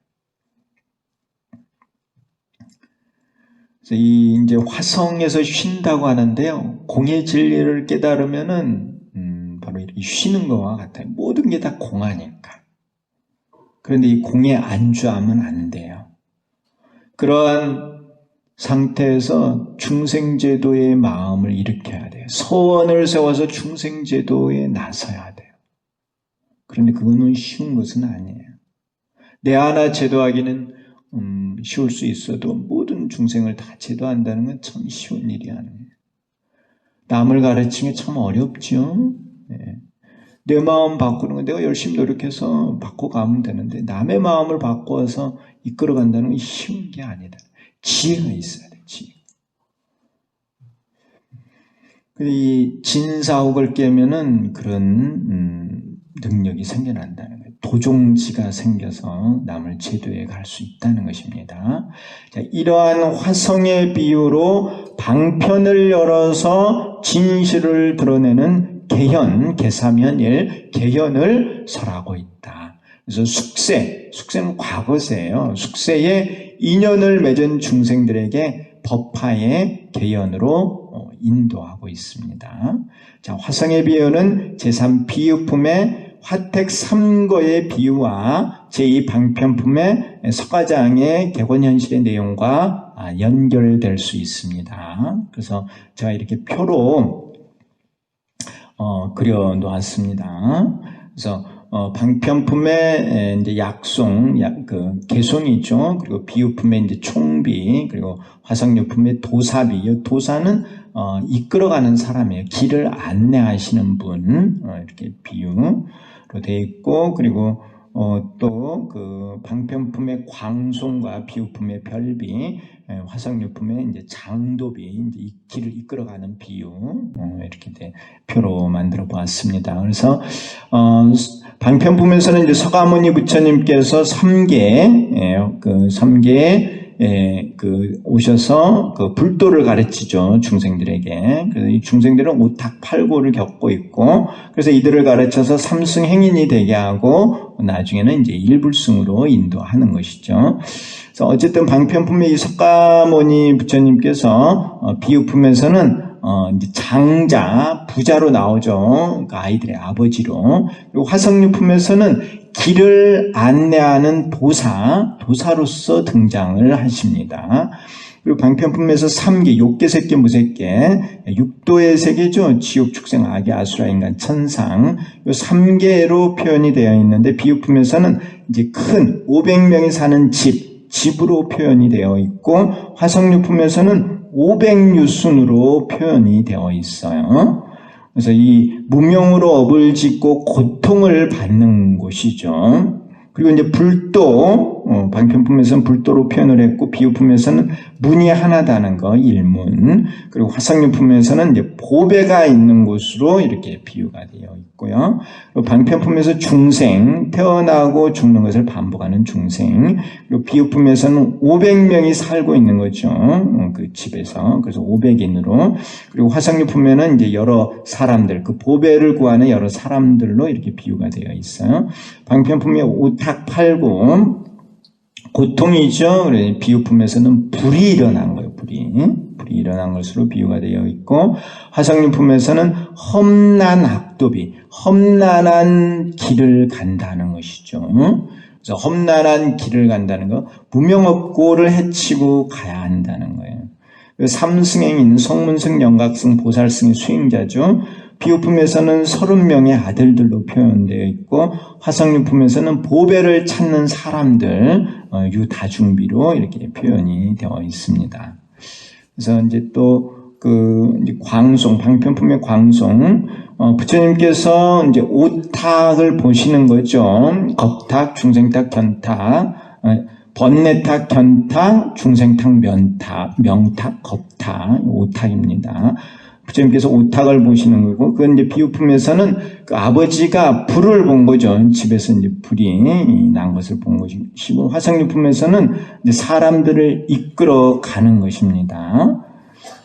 그래서 이 이제 화성에서 쉰다고 하는데요. 공의 진리를 깨달으면은 바로 이렇게 쉬는 것과 같아요. 모든 게 다 공하니까. 그런데 이 공에 안주하면 안 돼요. 그러한 상태에서 중생제도의 마음을 일으켜야 돼요. 서원을 세워서 중생제도에 나서야 돼요. 그런데 그거는 쉬운 것은 아니에요. 내 하나 제도하기는 쉬울 수 있어도 모든 중생을 다 제도한다는 건 참 쉬운 일이 아니에요. 남을 가르치는 게 참 어렵죠. 네. 내 마음 바꾸는 건 내가 열심히 노력해서 바꿔가면 되는데 남의 마음을 바꿔서 이끌어간다는 건 쉬운 게 아니다. 지혜가 있어야 돼. 지혜. 이 진사옥을 깨면은 그런 능력이 생겨난다는 거예요. 도종지가 생겨서 남을 제도해 갈 수 있다는 것입니다. 자, 이러한 화성의 비유로 방편을 열어서 진실을 드러내는 개현, 개사면일, 개현을 설하고 있다. 그래서 숙세는 과거세예요. 숙세에 인연을 맺은 중생들에게 법화의 개연으로 인도하고 있습니다. 자, 화성의 비유는 제3비유품의 화택 3거의 비유와 제2방편품의 석가장의 객원현실의 내용과 연결될 수 있습니다. 그래서 제가 이렇게 표로 그려 놓았습니다. 그래서 방편품의 이제 약송, 개송이죠. 그리고 비유품의 이제 총비, 그리고 화성유품의 도사비. 이 도사는 이끌어가는 사람이에요. 길을 안내하시는 분, 이렇게 비유로 되어 있고, 그리고 또 그 방편품의 광송과 비유품의 별비, 화성유품의 이제 장도비, 이제 이 길을 이끌어가는 비유, 이렇게 표로 만들어 보았습니다. 그래서 방편품에서는 이제 서가모니 부처님께서 3개 오셔서 그 불도를 가르치죠. 중생들에게. 그래서 이 중생들은 오탁팔고를 겪고 있고, 그래서 이들을 가르쳐서 삼승 행인이 되게 하고, 나중에는 이제 일불승으로 인도하는 것이죠. 그래서 어쨌든 방편품의 이 석가모니 부처님께서 비유품에서는 이제 장자, 부자로 나오죠. 그러니까 아이들의 아버지로. 그리고 화석유품에서는 길을 안내하는 도사로서 등장을 하십니다. 그리고 방편품에서 3계, 욕계, 색계, 무색계, 육도의 세계죠. 지옥, 축생, 악의, 아수라, 인간, 천상. 이 3계로 표현이 되어 있는데, 비유품에서는 이제 큰 500명이 사는 집으로 표현이 되어 있고, 화석유품에서는 500유순으로 표현이 되어 있어요. 그래서 이 무명으로 업을 짓고 고통을 받는 곳이죠. 그리고 이제 불도, 방편품에서는 불도로 표현을 했고, 비유품에서는 문이 하나다는 거, 일문. 그리고 화석유품에서는 이제 보배가 있는 곳으로 이렇게 비유가 되어 있고요. 그리고 방편품에서 중생, 태어나고 죽는 것을 반복하는 중생. 그리고 비유품에서는 500명이 살고 있는 거죠. 그 집에서. 그래서 500인으로. 그리고 화석유품에는 이제 여러 사람들, 그 보배를 구하는 여러 사람들로 이렇게 비유가 되어 있어요. 방편품에 오탁팔고, 고통이죠. 비유품에서는 불이 일어난 거예요. 불이 일어난 것으로 비유가 되어 있고, 화석유품에서는 험난 악도비, 험난한 길을 간다는 것이죠. 그래서 험난한 길을 간다는 거, 무명업고를 헤치고 가야 한다는 거예요. 삼승행인, 성문승, 영각승, 보살승의 수행자죠. 비유품에서는 30명의 아들들로 표현되어 있고, 화석유품에서는 보배를 찾는 사람들, 유다중비로 이렇게 표현이 되어 있습니다. 그래서 이제 또 이제 광송, 방편품의 광송, 부처님께서 이제 오탁을 보시는 거죠. 겁탁, 중생탁, 견탁, 번뇌탁, 견탁, 중생탁, 명탁, 겁탁, 오탁입니다. 부처님께서 오탁을 보시는 거고, 그건 이제 비유품에서는 그 아버지가 불을 본 거죠. 집에서 이제 불이 난 것을 본 것이고, 화석유품에서는 이제 사람들을 이끌어 가는 것입니다.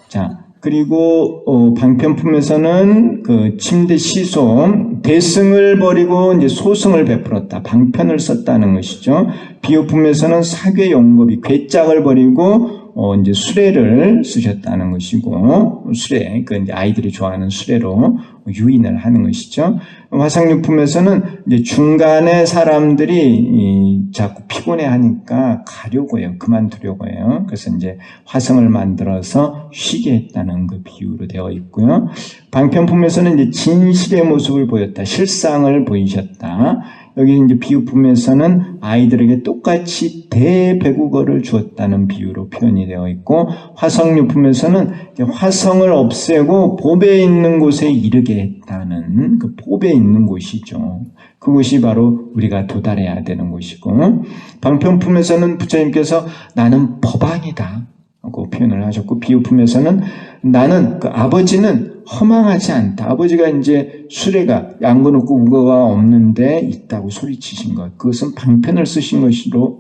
자, 그리고 방편품에서는 그 침대 시소, 대승을 버리고 이제 소승을 베풀었다. 방편을 썼다는 것이죠. 비유품에서는 사괴 용겁이 괴짝을 버리고 이제 수레를 쓰셨다는 것이고, 수레, 그 이제 아이들이 좋아하는 수레로 유인을 하는 것이죠. 화석유품에서는 이제 중간에 사람들이 자꾸 피곤해 하니까 가려고 해요. 그만두려고 해요. 그래서 이제 화성을 만들어서 쉬게 했다는 그 비유로 되어 있고요. 방편품에서는 이제 진실의 모습을 보였다. 실상을 보이셨다. 여기 이제 비유품에서는 아이들에게 똑같이 대배국어를 주었다는 비유로 표현이 되어 있고, 화석유품에서는 화성을 없애고 보배 있는 곳에 이르게 했다는 그 보배 있는 곳이죠. 그곳이 바로 우리가 도달해야 되는 곳이고, 방편품에서는 부처님께서 나는 법왕이다 하고 표현을 하셨고, 비유품에서는 나는 그 아버지는 허망하지 않다. 아버지가 이제 수레가 양근 없고 우거가 없는데 있다고 소리치신 것. 그것은 방편을 쓰신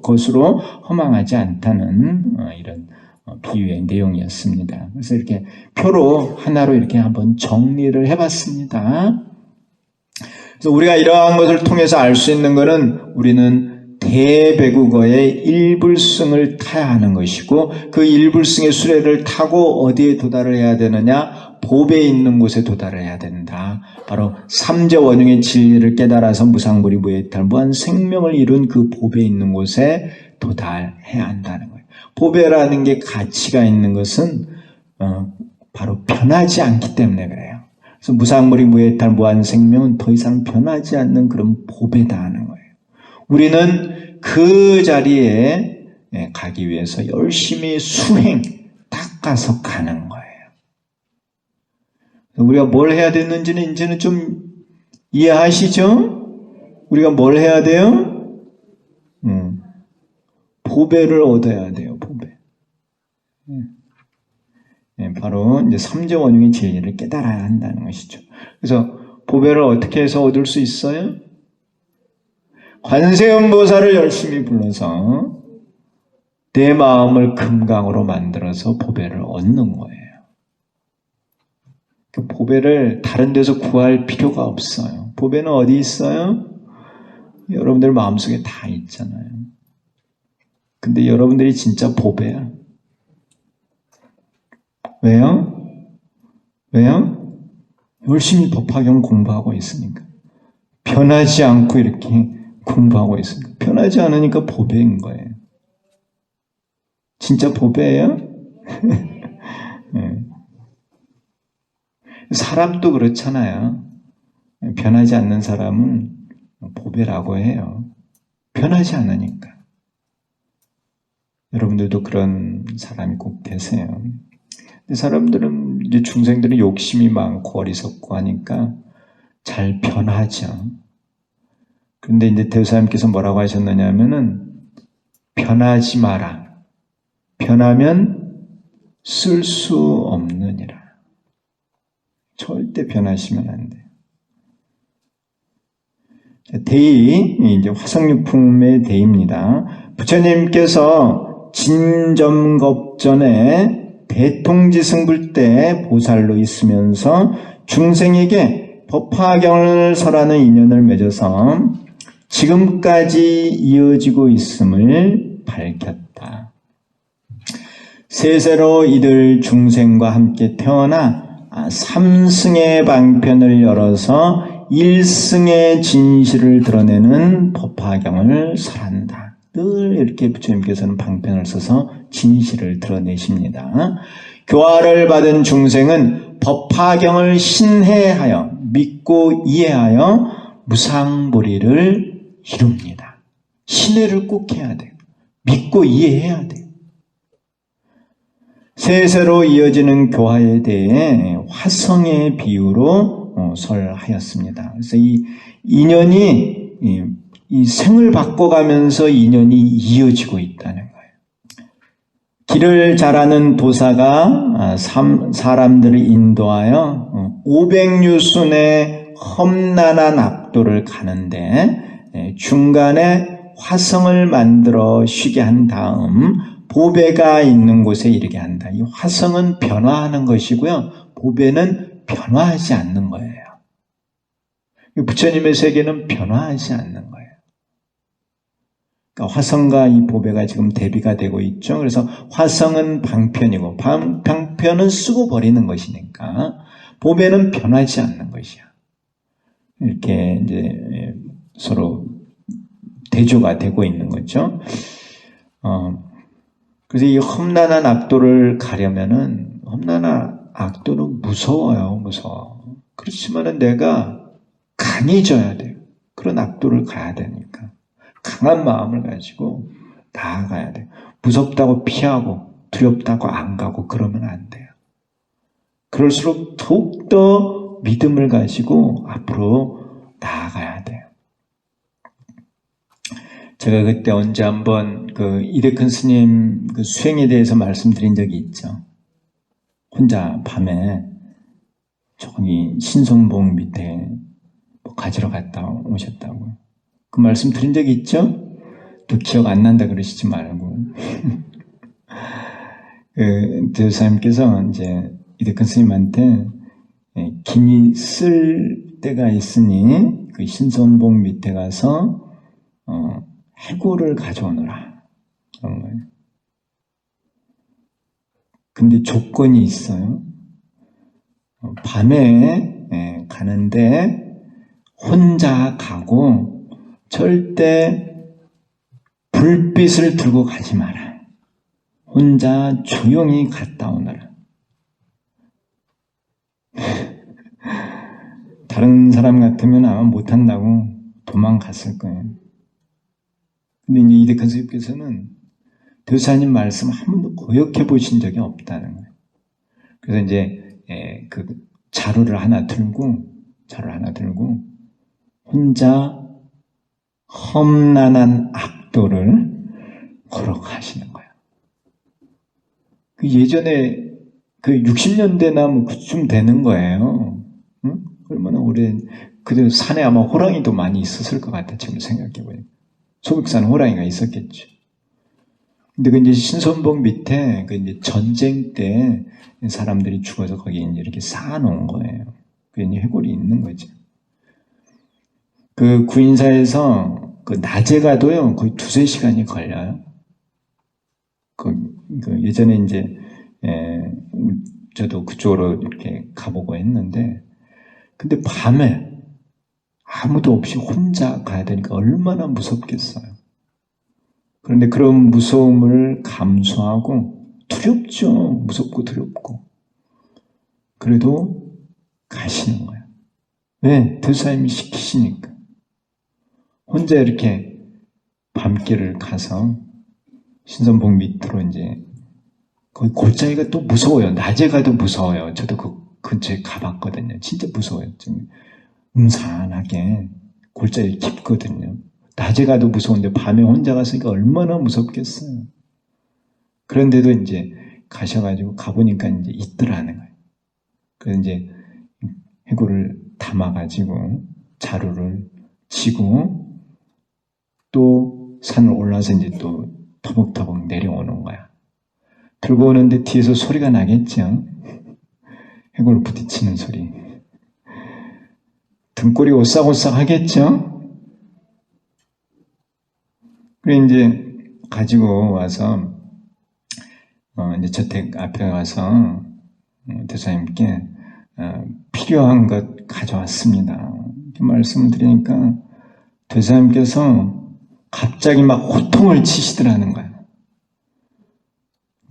것으로 허망하지 않다는 이런 비유의 내용이었습니다. 그래서 이렇게 표로 하나로 이렇게 한번 정리를 해봤습니다. 그래서 우리가 이러한 것을 통해서 알 수 있는 것은 우리는 대배국어의 일불승을 타야 하는 것이고, 그 일불승의 수레를 타고 어디에 도달을 해야 되느냐? 보배에 있는 곳에 도달해야 된다. 바로 삼재원흉의 진리를 깨달아서 무상불이 무해탈 무한 생명을 이룬 그 보배에 있는 곳에 도달해야 한다는 거예요. 보배라는 게 가치가 있는 것은 바로 변하지 않기 때문에 그래요. 그래서 무상불이 무해탈 무한 생명은 더 이상 변하지 않는 그런 보배다 하는 거예요. 우리는 그 자리에 가기 위해서 열심히 수행, 닦아서 가는 거예요. 우리가 뭘 해야 되는지는 이제는 좀 이해하시죠? 우리가 뭘 해야 돼요? 보배를 얻어야 돼요, 보배. 바로 이제 삼재원흉의 진리를 깨달아야 한다는 것이죠. 그래서 보배를 어떻게 해서 얻을 수 있어요? 관세음보살을 열심히 불러서 내 마음을 금강으로 만들어서 보배를 얻는 거예요. 그 보배를 다른 데서 구할 필요가 없어요. 보배는 어디 있어요? 여러분들 마음속에 다 있잖아요. 근데 여러분들이 진짜 보배야. 왜요? 왜요? 열심히 법화경 공부하고 있으니까. 변하지 않고 이렇게 공부하고 있으니까. 변하지 않으니까 보배인 거예요. 진짜 보배예요? 네. 사람도 그렇잖아요. 변하지 않는 사람은 보배라고 해요. 변하지 않으니까. 여러분들도 그런 사람이 꼭 되세요. 근데 사람들은, 이제 중생들은 욕심이 많고 어리석고 하니까 잘 변하죠. 그런데 이제 대우사님께서 뭐라고 하셨느냐 하면은, 변하지 마라. 변하면 쓸 수 없느니라. 절대 변하시면 안 돼요. 대의, 이제 화성유품의 대의입니다. 부처님께서 진점겁전에 대통지승불 때 보살로 있으면서 중생에게 법화경을 설하는 인연을 맺어서 지금까지 이어지고 있음을 밝혔다. 세세로 이들 중생과 함께 태어나 삼승의 방편을 열어서 일승의 진실을 드러내는 법화경을 설한다. 늘 이렇게 부처님께서는 방편을 써서 진실을 드러내십니다. 교화를 받은 중생은 법화경을 신해하여 믿고 이해하여 무상보리를 이룹니다. 신해를 꼭 해야 돼요. 믿고 이해해야 돼요. 세세로 이어지는 교화에 대해 화성의 비유로 설하였습니다. 그래서 이 인연이, 이 생을 바꿔가면서 인연이 이어지고 있다는 거예요. 길을 잘하는 도사가 사람들을 인도하여 500유순의 험난한 악도를 가는데 중간에 화성을 만들어 쉬게 한 다음 보배가 있는 곳에 이르게 한다. 이 화성은 변화하는 것이고요. 보배는 변화하지 않는 거예요. 부처님의 세계는 변화하지 않는 거예요. 그러니까 화성과 이 보배가 지금 대비가 되고 있죠. 그래서 화성은 방편이고 방편은 쓰고 버리는 것이니까 보배는 변하지 않는 것이야. 이렇게 이제 서로 대조가 되고 있는 거죠. 그래서 이 험난한 악도를 가려면은, 험난한 악도는 무서워요, 무서워. 그렇지만은 내가 강해져야 돼요. 그런 악도를 가야 되니까. 강한 마음을 가지고 나아가야 돼요. 무섭다고 피하고, 두렵다고 안 가고 그러면 안 돼요. 그럴수록 더욱더 믿음을 가지고 앞으로 나아가야 돼요. 제가 그때 언제 한번 이대큰 스님 수행에 대해서 말씀드린 적이 있죠. 혼자 밤에 저기 신성봉 밑에 뭐 가지러 갔다 오셨다고. 그 말씀 드린 적이 있죠? 또 기억 안 난다 그러시지 말고. 대사님께서 이제 이대큰 스님한테 긴이 쓸 때가 있으니 그 신성봉 밑에 가서 해골을 가져오너라. 그런 거예요. 근데 조건이 있어요. 밤에 가는데 혼자 가고 절대 불빛을 들고 가지 마라. 혼자 조용히 갔다 오너라. 다른 사람 같으면 아마 못한다고 도망갔을 거예요. 근데 이제 이대큰 스님께서는 대사님 말씀 한 번도 거역해 보신 적이 없다는 거예요. 그래서 이제 그 자루를 하나 들고 혼자 험난한 악도를 걸어가시는 거예요. 그 예전에 그 60년대나 뭐 그쯤 되는 거예요. 응? 얼마나 오래, 그 산에 아마 호랑이도 많이 있었을 것 같아, 지금 생각해보니까. 소백산 호랑이가 있었겠죠. 근데 그 이제 신선봉 밑에 그 이제 전쟁 때 사람들이 죽어서 거기에 이제 이렇게 쌓아놓은 거예요. 그 이제 해골이 있는 거죠. 그 구인사에서 그 낮에 가도요, 거의 2-3시간이 걸려요. 그 예전에 이제, 저도 그쪽으로 이렇게 가보고 했는데, 근데 밤에 아무도 없이 혼자 가야 되니까 얼마나 무섭겠어요. 그런데 그런 무서움을 감수하고 두렵죠. 무섭고 두렵고. 그래도 가시는 거예요. 왜? 대사님이 시키시니까. 혼자 이렇게 밤길을 가서 신선봉 밑으로 이제 거기 골짜기가 또 무서워요. 낮에 가도 무서워요. 저도 그 근처에 가봤거든요. 진짜 무서워요. 좀 음산하게 골짜기 깊거든요. 낮에 가도 무서운데 밤에 혼자 갔으니까 얼마나 무섭겠어요. 그런데도 이제 가셔가지고 가보니까 이제 있더라는 거예요. 그래서 이제 해골을 담아가지고 자루를 지고 또 산을 올라서 이제 또 터벅터벅 내려오는 거야. 들고 오는데 뒤에서 소리가 나겠죠. 해골 부딪히는 소리. 등골이 오싹오싹 하겠죠. 그래 이제 가지고 와서 이제 저택 앞에 가서 대사님께 필요한 것 가져왔습니다. 이렇게 말씀을 드리니까 대사님께서 갑자기 막 호통을 치시더라는 거예요.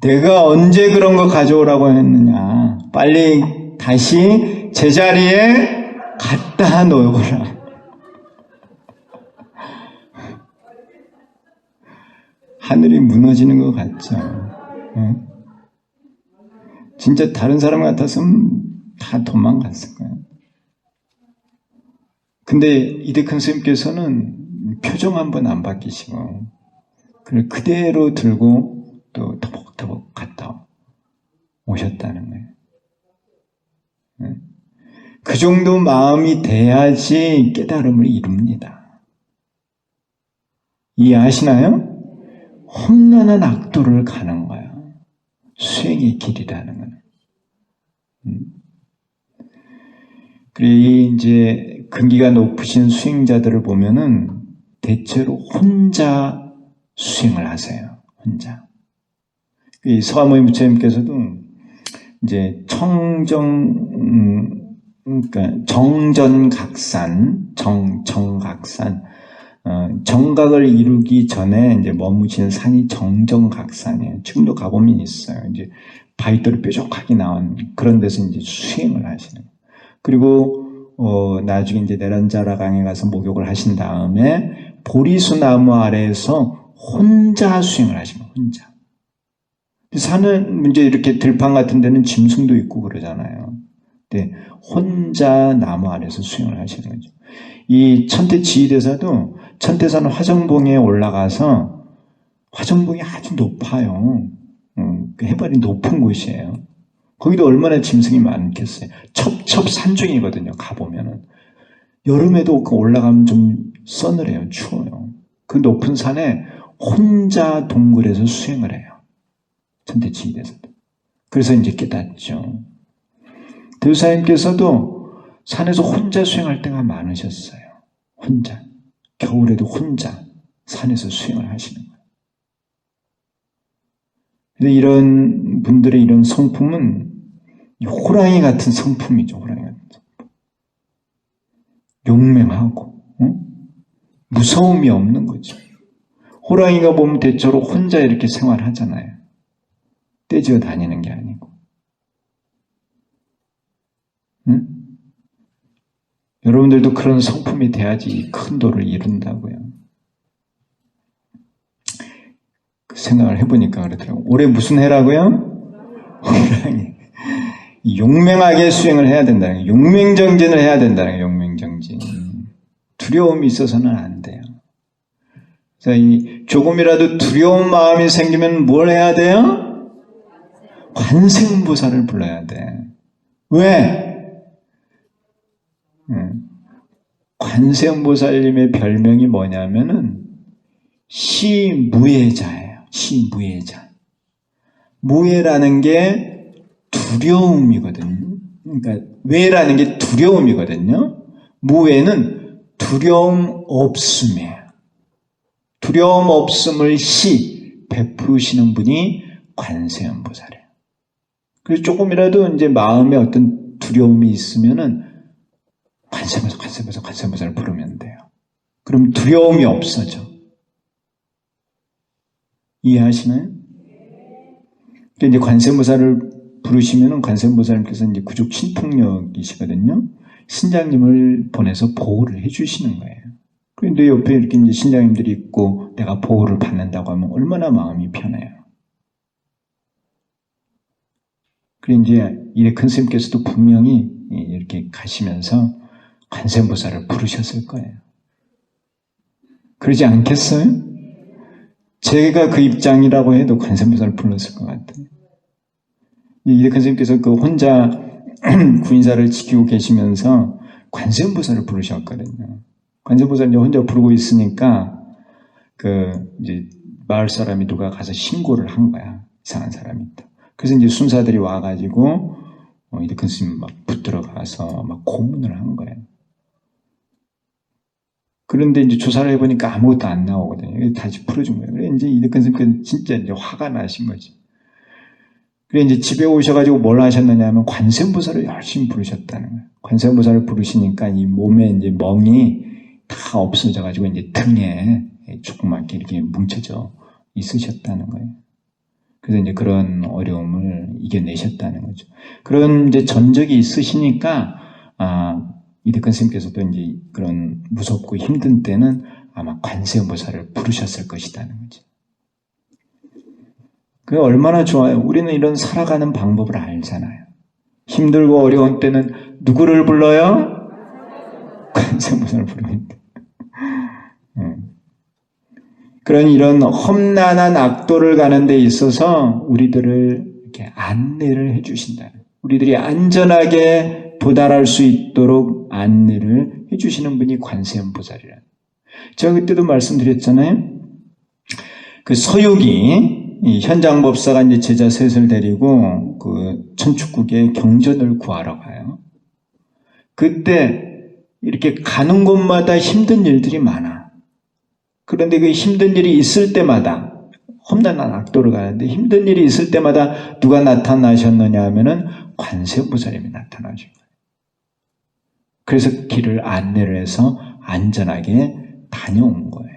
내가 언제 그런 거 가져오라고 했느냐. 빨리 다시 제자리에 갖다 놓으라. 하늘이 무너지는 것 같죠. 진짜 다른 사람 같았으면 다 도망갔을 거예요. 근데 이대큰 스님께서는 표정 한번 안 바뀌시고 그걸 그대로 들고 또 터벅터벅 갔다 오셨다는 거예요. 그 정도 마음이 돼야지 깨달음을 이룹니다. 이해하시나요? 험난한 악도를 가는 거야. 수행의 길이라는 거는. 그리고 이제 근기가 높으신 수행자들을 보면은 대체로 혼자 수행을 하세요. 혼자. 이 서가모니 부처님께서도 이제 그러니까 정전각산, 정각산, 정각을 이루기 전에 이제 머무신 산이 정전각산이에요. 지금도 가보면 있어요. 이제 바위돌이 뾰족하게 나온 그런 데서 이제 수행을 하시는 거예요. 그리고 나중에 이제 내란자라강에 가서 목욕을 하신 다음에 보리수 나무 아래에서 혼자 수행을 하시는 거예요. 혼자. 산은 이제 이렇게 들판 같은 데는 짐승도 있고 그러잖아요. 근데 혼자 나무 아래에서 수행을 하시는 거죠. 이 천태지휘대사도 천태산 화정봉에 올라가서 화정봉이 아주 높아요. 해발이 높은 곳이에요. 거기도 얼마나 짐승이 많겠어요. 첩첩산중이거든요. 가보면은 여름에도 그 올라가면 좀 서늘해요. 추워요. 그 높은 산에 혼자 동굴에서 수행을 해요. 천태지휘대사도. 그래서 이제 깨닫죠. 대우사님께서도 산에서 혼자 수행할 때가 많으셨어요. 혼자. 겨울에도 혼자 산에서 수행을 하시는 거예요. 근데 이런 분들의 이런 성품은 호랑이 같은 성품이죠. 호랑이 같은 성품. 용맹하고 무서움이 없는 거죠. 호랑이가 보면 대체로 혼자 이렇게 생활하잖아요. 떼지어 다니는 게 아니고. 여러분들도 그런 성품이 돼야지 큰 도를 이룬다고요. 그 생각을 해보니까 그러더라고요. 올해 무슨 해라고요? 호랑이. 용맹하게 수행을 해야 된다는 거예요. 용맹정진을 해야 된다는 거예요. 용맹정진. 두려움이 있어서는 안 돼요. 자, 이 조금이라도 두려운 마음이 생기면 뭘 해야 돼요? 관세음보살을 불러야 돼. 왜? 관세음보살님의 별명이 뭐냐면은 시무예자예요. 시무예자. 무예라는 게 두려움이거든요. 그러니까 왜라는 게 두려움이거든요. 무예는 두려움 없음이에요. 두려움 없음을 베푸시는 분이 관세음보살이에요. 그래서 조금이라도 이제 마음에 어떤 두려움이 있으면은 관세음보살을 부르면 돼요. 그럼 두려움이 없어져. 이해하시나요? 이제 관세음보살을 부르시면은 관세음보살님께서 이제 구족 신통력이시거든요. 신장님을 보내서 보호를 해주시는 거예요. 그런데 옆에 이렇게 이제 신장님들이 있고 내가 보호를 받는다고 하면 얼마나 마음이 편해요. 그리고 이제 이래큰 스님께서도 분명히 이렇게 가시면서 관세음보살을 부르셨을 거예요. 그러지 않겠어요? 제가 그 입장이라고 해도 관세음보살을 불렀을 것 같아요. 이래큰 스님께서 그 혼자 구인사를 지키고 계시면서 관세음보살을 부르셨거든요. 관세음보살을 혼자 부르고 있으니까 이제 마을 사람이 누가 가서 신고를 한 거야. 이상한 사람이 있다. 그래서 이제 순사들이 와가지고 이래큰 스님 막 붙들어 가서 막 고문을 한 거예요. 그런데 이제 조사를 해보니까 아무것도 안 나오거든요. 다시 풀어준 거예요. 그래 이제 이래큰 스님께서 진짜 이제 화가 나신 거지. 그래 이제 집에 오셔가지고 뭘 하셨느냐 하면 관세음보살을 열심히 부르셨다는 거예요. 관세음보살을 부르시니까 이 몸에 이제 멍이 다 없어져가지고 이제 등에 조그맣게 이렇게 뭉쳐져 있으셨다는 거예요. 그래서 이제 그런 어려움을 이겨내셨다는 거죠. 그런 이제 전적이 있으시니까 이대근 스님께서도 이제 그런 무섭고 힘든 때는 아마 관세음보살을 부르셨을 것이라는 거죠. 그게 얼마나 좋아요. 우리는 이런 살아가는 방법을 알잖아요. 힘들고 어려운 때는 누구를 불러요? 관세음보살을 부릅니다. 그런 이런 험난한 악도를 가는 데 있어서 우리들을 이렇게 안내를 해주신다. 우리들이 안전하게 도달할 수 있도록 안내를 해주시는 분이 관세음보살이라. 제가 그때도 말씀드렸잖아요. 그 서육이 현장법사가 이제 제자 셋을 데리고 그 천축국에 경전을 구하러 가요. 그때 이렇게 가는 곳마다 힘든 일들이 많아. 그런데 그 힘든 일이 있을 때마다 험난한 악도를 가는데 힘든 일이 있을 때마다 누가 나타나셨느냐 하면은 관세음보살님이 나타나신 거예요. 그래서 길을 안내를 해서 안전하게 다녀온 거예요.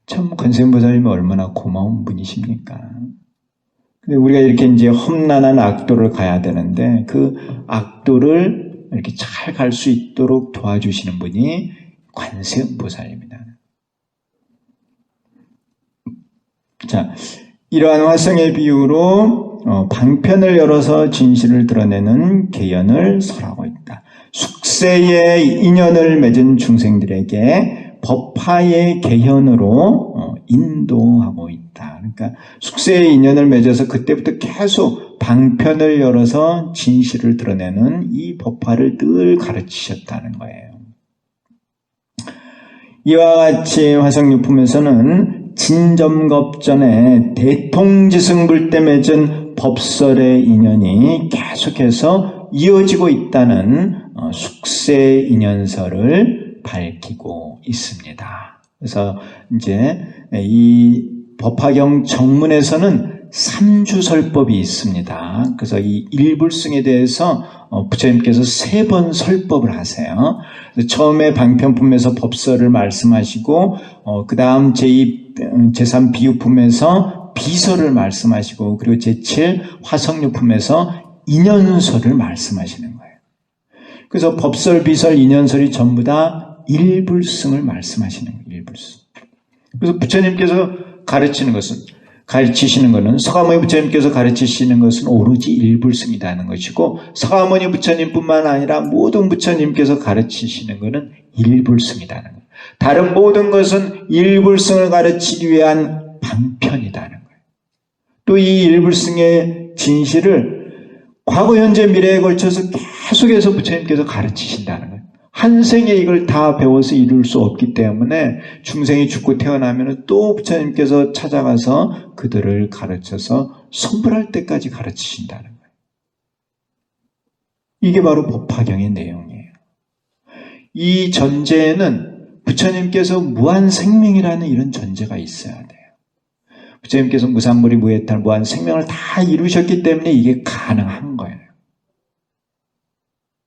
참 관세음보살님이 얼마나 고마운 분이십니까? 근데 우리가 이렇게 이제 험난한 악도를 가야 되는데 그 악도를 이렇게 잘 갈 수 있도록 도와주시는 분이 관세음보살입니다. 자, 이러한 화성의 비유로 방편을 열어서 진실을 드러내는 계연을 설하고 있다. 숙세의 인연을 맺은 중생들에게 법화의 계연으로 인도하고 있다. 그러니까 숙세의 인연을 맺어서 그때부터 계속 방편을 열어서 진실을 드러내는 이 법화를 늘 가르치셨다는 거예요. 이와 같이 화성육품에서는 진점겁전에 대통지승불 때 맺은 법설의 인연이 계속해서 이어지고 있다는 숙세 인연설을 밝히고 있습니다. 그래서 이제 이 법화경 정문에서는 삼주설법이 있습니다. 그래서 이 일불승에 대해서 부처님께서 3번 설법을 하세요. 처음에 방편품에서 법설을 말씀하시고 그 다음 제3 비유품에서 비설을 말씀하시고 그리고 제7 화성유품에서 인연설을 말씀하시는 거예요. 그래서 법설, 비설, 인연설이 전부 다 일불승을 말씀하시는 거예요. 일불승. 그래서 부처님께서 가르치시는 것은 서가모니 부처님께서 가르치시는 것은 오로지 일불승이라는 것이고 서가모니 부처님뿐만 아니라 모든 부처님께서 가르치시는 것은 일불승이라는 거예요. 다른 모든 것은 일불승을 가르치기 위한 방편이라는 거예요. 또 이 일불승의 진실을 과거, 현재, 미래에 걸쳐서 계속해서 부처님께서 가르치신다는 거예요. 한 생에 이걸 다 배워서 이룰 수 없기 때문에 중생이 죽고 태어나면 또 부처님께서 찾아가서 그들을 가르쳐서 성불할 때까지 가르치신다는 거예요. 이게 바로 법화경의 내용이에요. 이 전제에는 부처님께서 무한생명이라는 이런 전제가 있어야 돼요. 부처님께서 무상무리 무해탈 무한생명을 다 이루셨기 때문에 이게 가능한 거예요.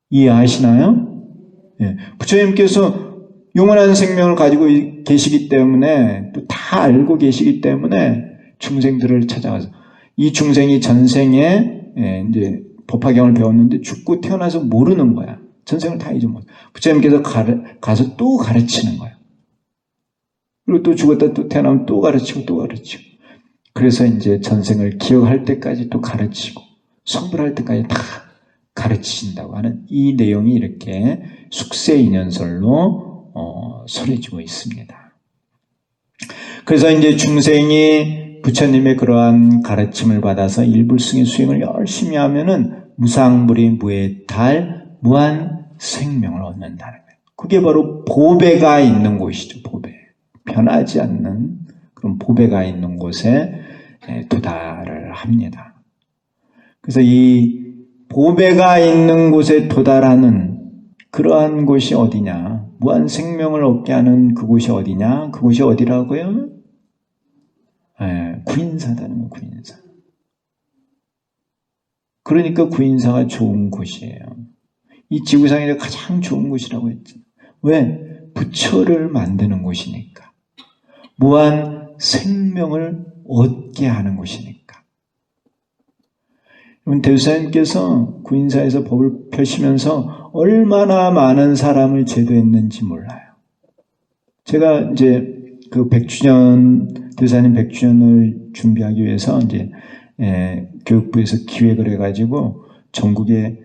이해하시나요? 예. 부처님께서 영원한 생명을 가지고 계시기 때문에 또 다 알고 계시기 때문에 중생들을 찾아가서 이 중생이 전생에 이제 법화경을 배웠는데 죽고 태어나서 모르는 거야. 전생을 다 잊어먹어. 부처님께서 가서 또 가르치는 거야. 그리고 또 죽었다 또 태어나면 또 가르치고 또 가르치고. 그래서 이제 전생을 기억할 때까지 또 가르치고 성불할 때까지 다 가르치신다고 하는 이 내용이 이렇게 숙세인연설로 설해지고 있습니다. 그래서 이제 중생이 부처님의 그러한 가르침을 받아서 일불승의 수행을 열심히 하면은 무상무리 무해탈 무한 생명을 얻는다는 거예요. 그게 바로 보배가 있는 곳이죠. 보배. 변하지 않는 그런 보배가 있는 곳에 도달을 합니다. 그래서 이 보배가 있는 곳에 도달하는 그러한 곳이 어디냐? 무한 생명을 얻게 하는 그곳이 어디냐? 그곳이 어디라고요? 구인사다는 거예요. 구인사. 그러니까 구인사가 좋은 곳이에요. 이 지구상에서 가장 좋은 곳이라고 했죠. 왜? 부처를 만드는 곳이니까. 무한 생명을 얻게 하는 곳이니까. 대주사님께서 구인사에서 법을 펴시면서 얼마나 많은 사람을 제도했는지 몰라요. 제가 이제 그 100주년, 대주사님 100주년을 준비하기 위해서 이제 교육부에서 기획을 해가지고 전국에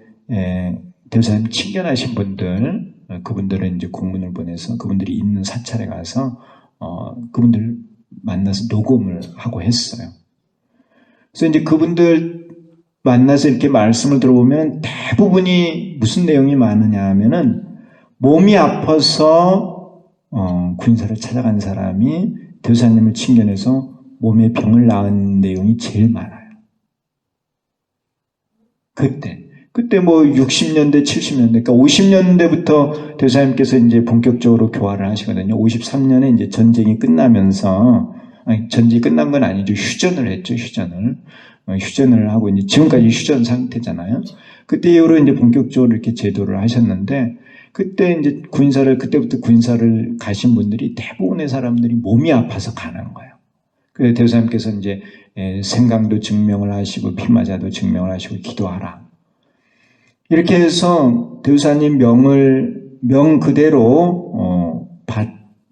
대주사님 친견하신 분들, 그분들은 이제 공문을 보내서 그분들이 있는 사찰에 가서 그분들 만나서 녹음을 하고 했어요. 그래서 이제 그분들 만나서 이렇게 말씀을 들어보면 대부분이 무슨 내용이 많으냐 하면은 몸이 아파서 구인사를 찾아간 사람이 대주사님을 친견해서 몸의 병을 낳은 내용이 제일 많아요. 그때 뭐 60년대, 70년대, 그러니까 50년대부터 대주사님께서 이제 본격적으로 교화를 하시거든요. 53년에 이제 전쟁이 끝나면서, 전쟁이 끝난 건 아니죠. 휴전을 했죠, 휴전을 하고 이제 지금까지 휴전 상태잖아요. 그때 이후로 이제 본격적으로 이렇게 제도를 하셨는데, 그때부터 구인사를 가신 분들이 대부분의 사람들이 몸이 아파서 가는 거예요. 그래서 대주사님께서 이제 생강도 증명을 하시고 피마자도 증명을 하시고 기도하라. 이렇게 해서 대주사님 명 그대로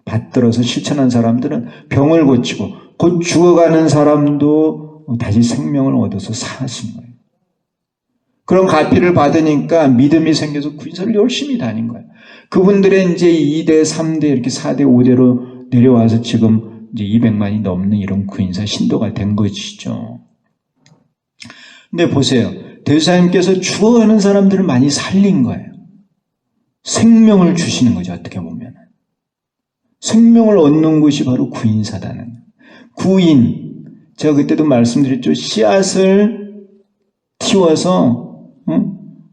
받들어서 실천한 사람들은 병을 고치고 곧 죽어가는 사람도 다시 생명을 얻어서 사신 거예요. 그런 가피를 받으니까 믿음이 생겨서 구인사를 열심히 다닌 거예요. 그분들의 이제 2대, 3대, 이렇게 4대, 5대로 내려와서 지금 이제 200만이 넘는 이런 구인사 신도가 된 것이죠. 근데 보세요. 대주사님께서 죽어가는 사람들을 많이 살린 거예요. 생명을 주시는 거죠. 어떻게 보면. 생명을 얻는 곳이 바로 구인사다는 거예요. 구인. 제가 그때도 말씀드렸죠. 씨앗을 틔워서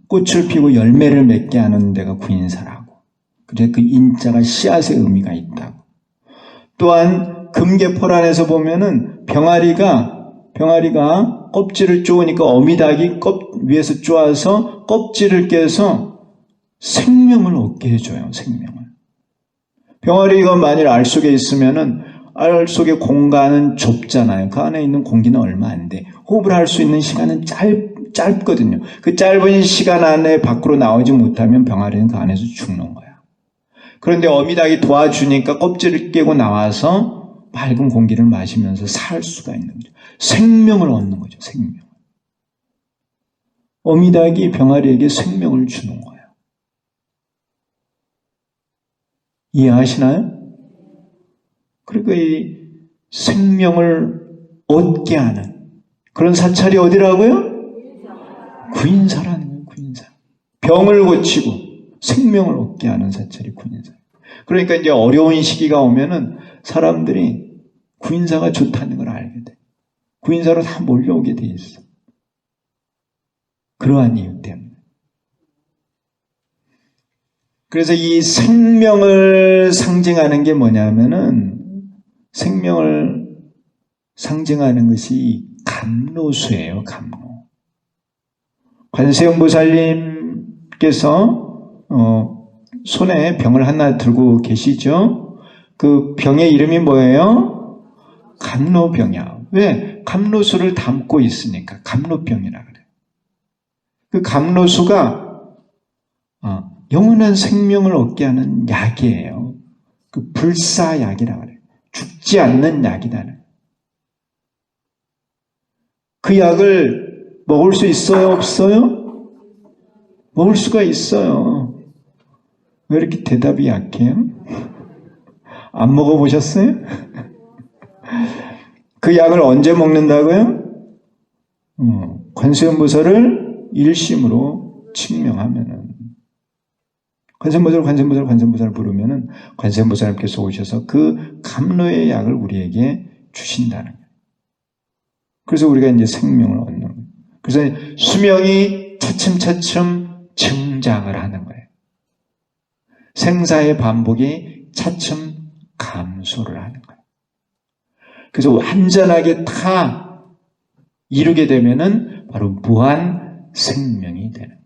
꽃을 피고 열매를 맺게 하는 데가 구인사라고. 그래서 그 인자가 씨앗의 의미가 있다고. 또한 금계포란에서 보면은 병아리가 껍질을 쪼으니까 어미닭이 위에서 쪼아서 껍질을 깨서 생명을 얻게 해줘요. 생명을. 병아리가 만일 알 속에 있으면은 알 속의 공간은 좁잖아요. 그 안에 있는 공기는 얼마 안 돼. 호흡을 할 수 있는 시간은 짧거든요. 그 짧은 시간 안에 밖으로 나오지 못하면 병아리는 그 안에서 죽는 거야. 그런데 어미닭이 도와주니까 껍질을 깨고 나와서 맑은 공기를 마시면서 살 수가 있는 거죠. 생명을 얻는 거죠. 생명. 어미닭이 병아리에게 생명을 주는 거예요. 이해하시나요? 그러니까 이 생명을 얻게 하는 그런 사찰이 어디라고요? 구인사라는 거예요. 구인사. 병을 고치고 생명을 얻게 하는 사찰이 구인사. 그러니까 이제 어려운 시기가 오면은 사람들이 구인사가 좋다는 걸 알게 돼. 구인사로 다 몰려오게 돼 있어. 그러한 이유 때문에. 그래서 이 생명을 상징하는 게 뭐냐면은 생명을 상징하는 것이 감로수예요. 감로. 관세음보살님께서 손에 병을 하나 들고 계시죠. 그 병의 이름이 뭐예요? 감로병이야. 왜? 감로수를 담고 있으니까 감로병이라 그래. 그 감로수가 영원한 생명을 얻게 하는 약이에요. 그 불사약이라 그래요. 죽지 않는 약이다. 그 약을 먹을 수 있어요? 없어요? 먹을 수가 있어요. 왜 이렇게 대답이 약해요? 안 먹어보셨어요? 그 약을 언제 먹는다고요? 관세음보살을 일심으로 칭명하면은 관세음보살 부르면은 관세음보살님께서 오셔서 그 감로의 약을 우리에게 주신다는 거예요. 그래서 우리가 이제 생명을 얻는 거예요. 그래서 수명이 차츰차츰 증장을 하는 거예요. 생사의 반복이 차츰 감소를 하는 거예요. 그래서 완전하게 다 이루게 되면은 바로 무한 생명이 되는 거예요.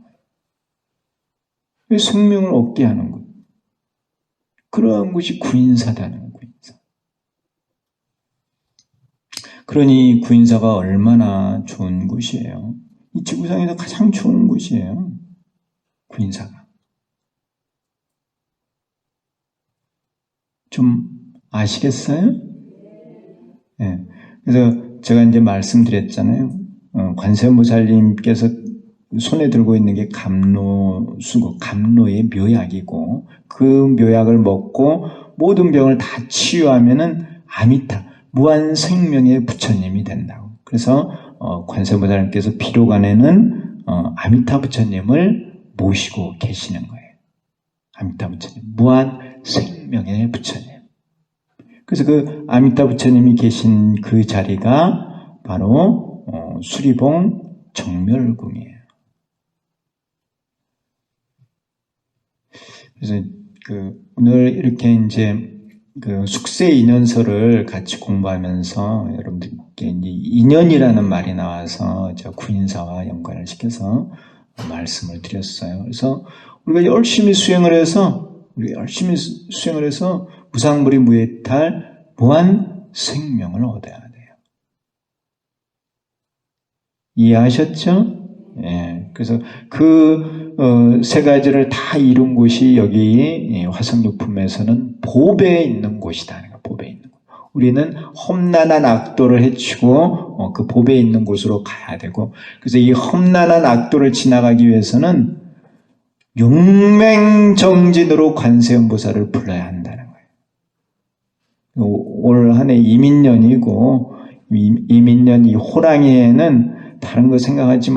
생명을 얻게 하는 거예요. 그러한 것이 구인사다는 거예요. 구인사. 그러니 구인사가 얼마나 좋은 곳이에요. 이 지구상에서 가장 좋은 곳이에요. 구인사가. 좀 아시겠어요? 네. 그래서 제가 이제 말씀드렸잖아요. 관세음보살님께서 손에 들고 있는 게 감로수고 감로의 묘약이고 그 묘약을 먹고 모든 병을 다 치유하면은 아미타 무한 생명의 부처님이 된다고. 그래서 관세음보살님께서 비로간에는 아미타 부처님을 모시고 계시는 거예요. 아미타 부처님, 무한 생명의 부처님. 그래서 그 아미타 부처님이 계신 그 자리가 바로 수리봉 정멸궁이에요. 그래서 오늘 이렇게 이제 그 숙세 인연서를 같이 공부하면서 여러분들께 이제 인연이라는 말이 나와서 저 구인사와 연관을 시켜서 말씀을 드렸어요. 그래서 우리가 열심히 수행을 해서 무상불이 무해탈 무한 생명을 얻어야 돼요. 이해하셨죠? 예. 그래서 그 세 가지를 다 이룬 곳이 여기 화성육품에서는 보배에 있는 곳이다. 보배에 있는 곳. 우리는 험난한 악도를 헤치고 그 보배에 있는 곳으로 가야 되고, 그래서 이 험난한 악도를 지나가기 위해서는 용맹정진으로 관세음보살을 불러야 한다는 거예요. 올 한 해 이민년이고 이민년 이 호랑이에는 다른 거 생각하지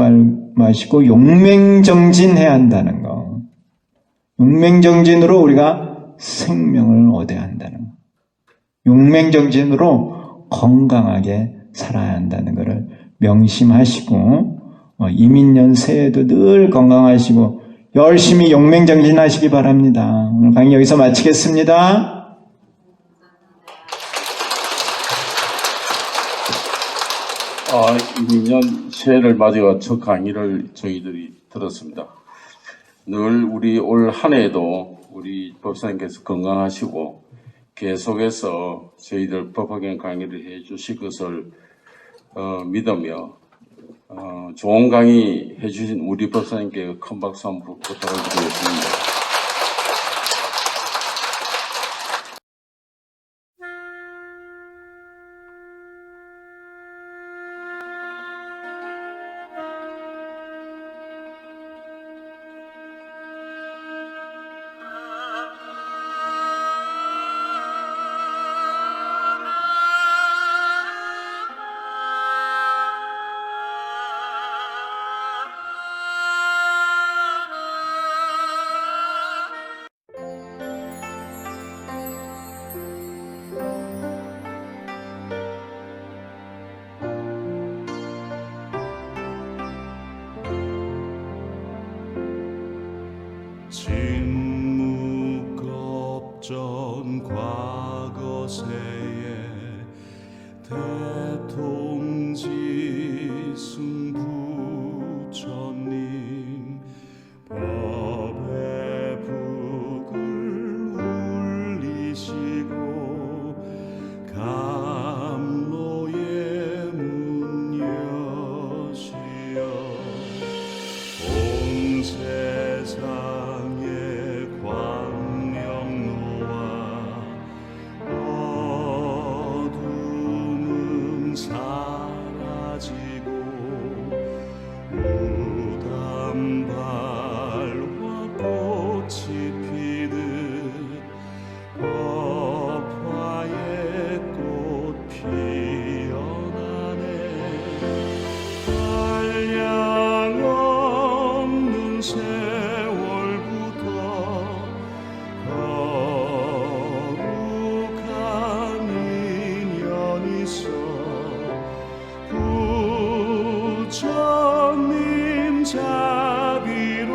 마시고 용맹정진해야 한다는 거. 용맹정진으로 우리가 생명을 얻어야 한다는 거. 용맹정진으로 건강하게 살아야 한다는 것을 명심하시고 이민년 새해도 늘 건강하시고 열심히 용맹정진하시기 바랍니다. 오늘 강의 여기서 마치겠습니다. 이민년 새해를 맞이와 첫 강의를 저희들이 들었습니다. 늘 우리 올 한 해에도 우리 법사님께서 건강하시고 계속해서 저희들 법화경 강의를 해 주실 것을 믿으며 좋은 강의 해주신 우리 법사님께 큰 박수 한번 부탁을 드리겠습니다. 거세에 대통지 승부처님 법의 북을 울리시고 감로의 문 여시어 온 세상의 광명로와 어둠은 사라지고 무담발과 꽃이 피듯 법화의 꽃 피어나네. 한량 없는 세월부터 거룩한 인연이 있어 부처님 자비로운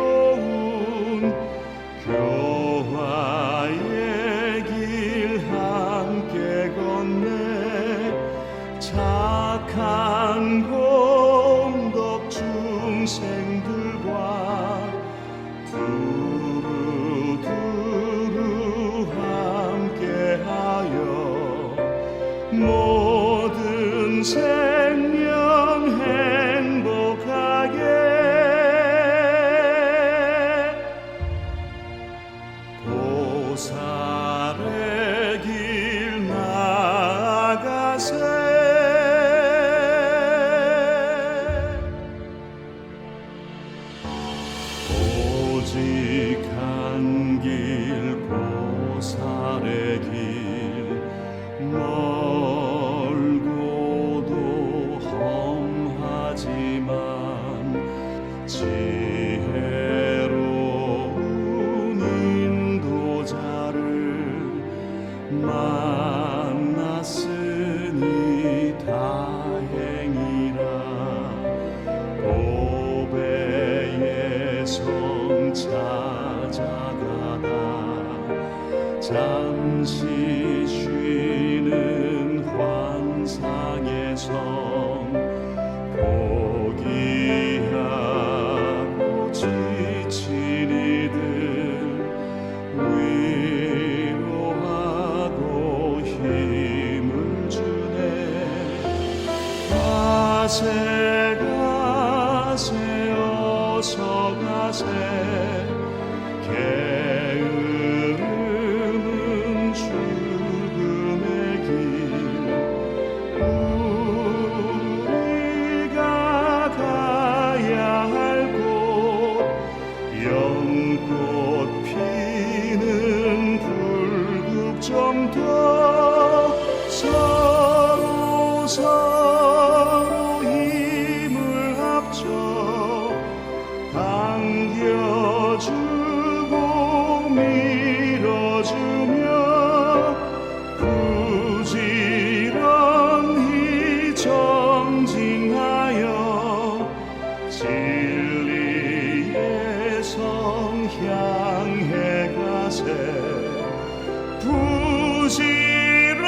교화의 길 함께 건네 착한 공덕 중생들과 두루두루 함께하여 모든 생명 행복하게 보살의 길 나아가세. 오직 한 길 보살의 길 멀고도 험하지만 지혜로운 인도자를 만났으니 다행이라. 보배의 성 찾아가다 잠시 쉬는 환상의 성 포기하고 지친 이들 위로하고 힘을 주네. 가세 가세 어서 가세. 게으름은 죽음의 길. 우리가 가야 할 곳 연꽃 피는 불국정터. 서로 힘을 합쳐 당겨주고 밀어주며 부지런히 정진하여 진리의 성 향해 가세. 부지런히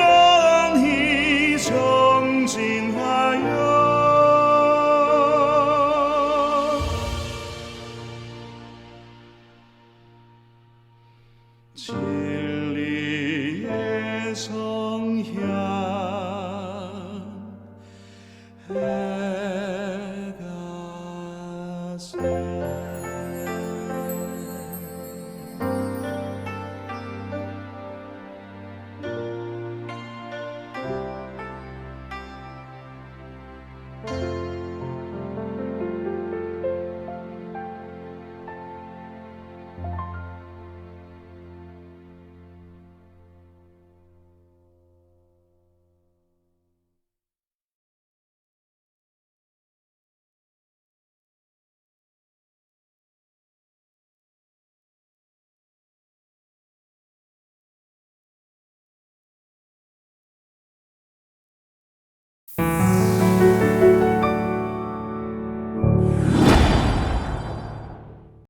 정진하여 진리의 성향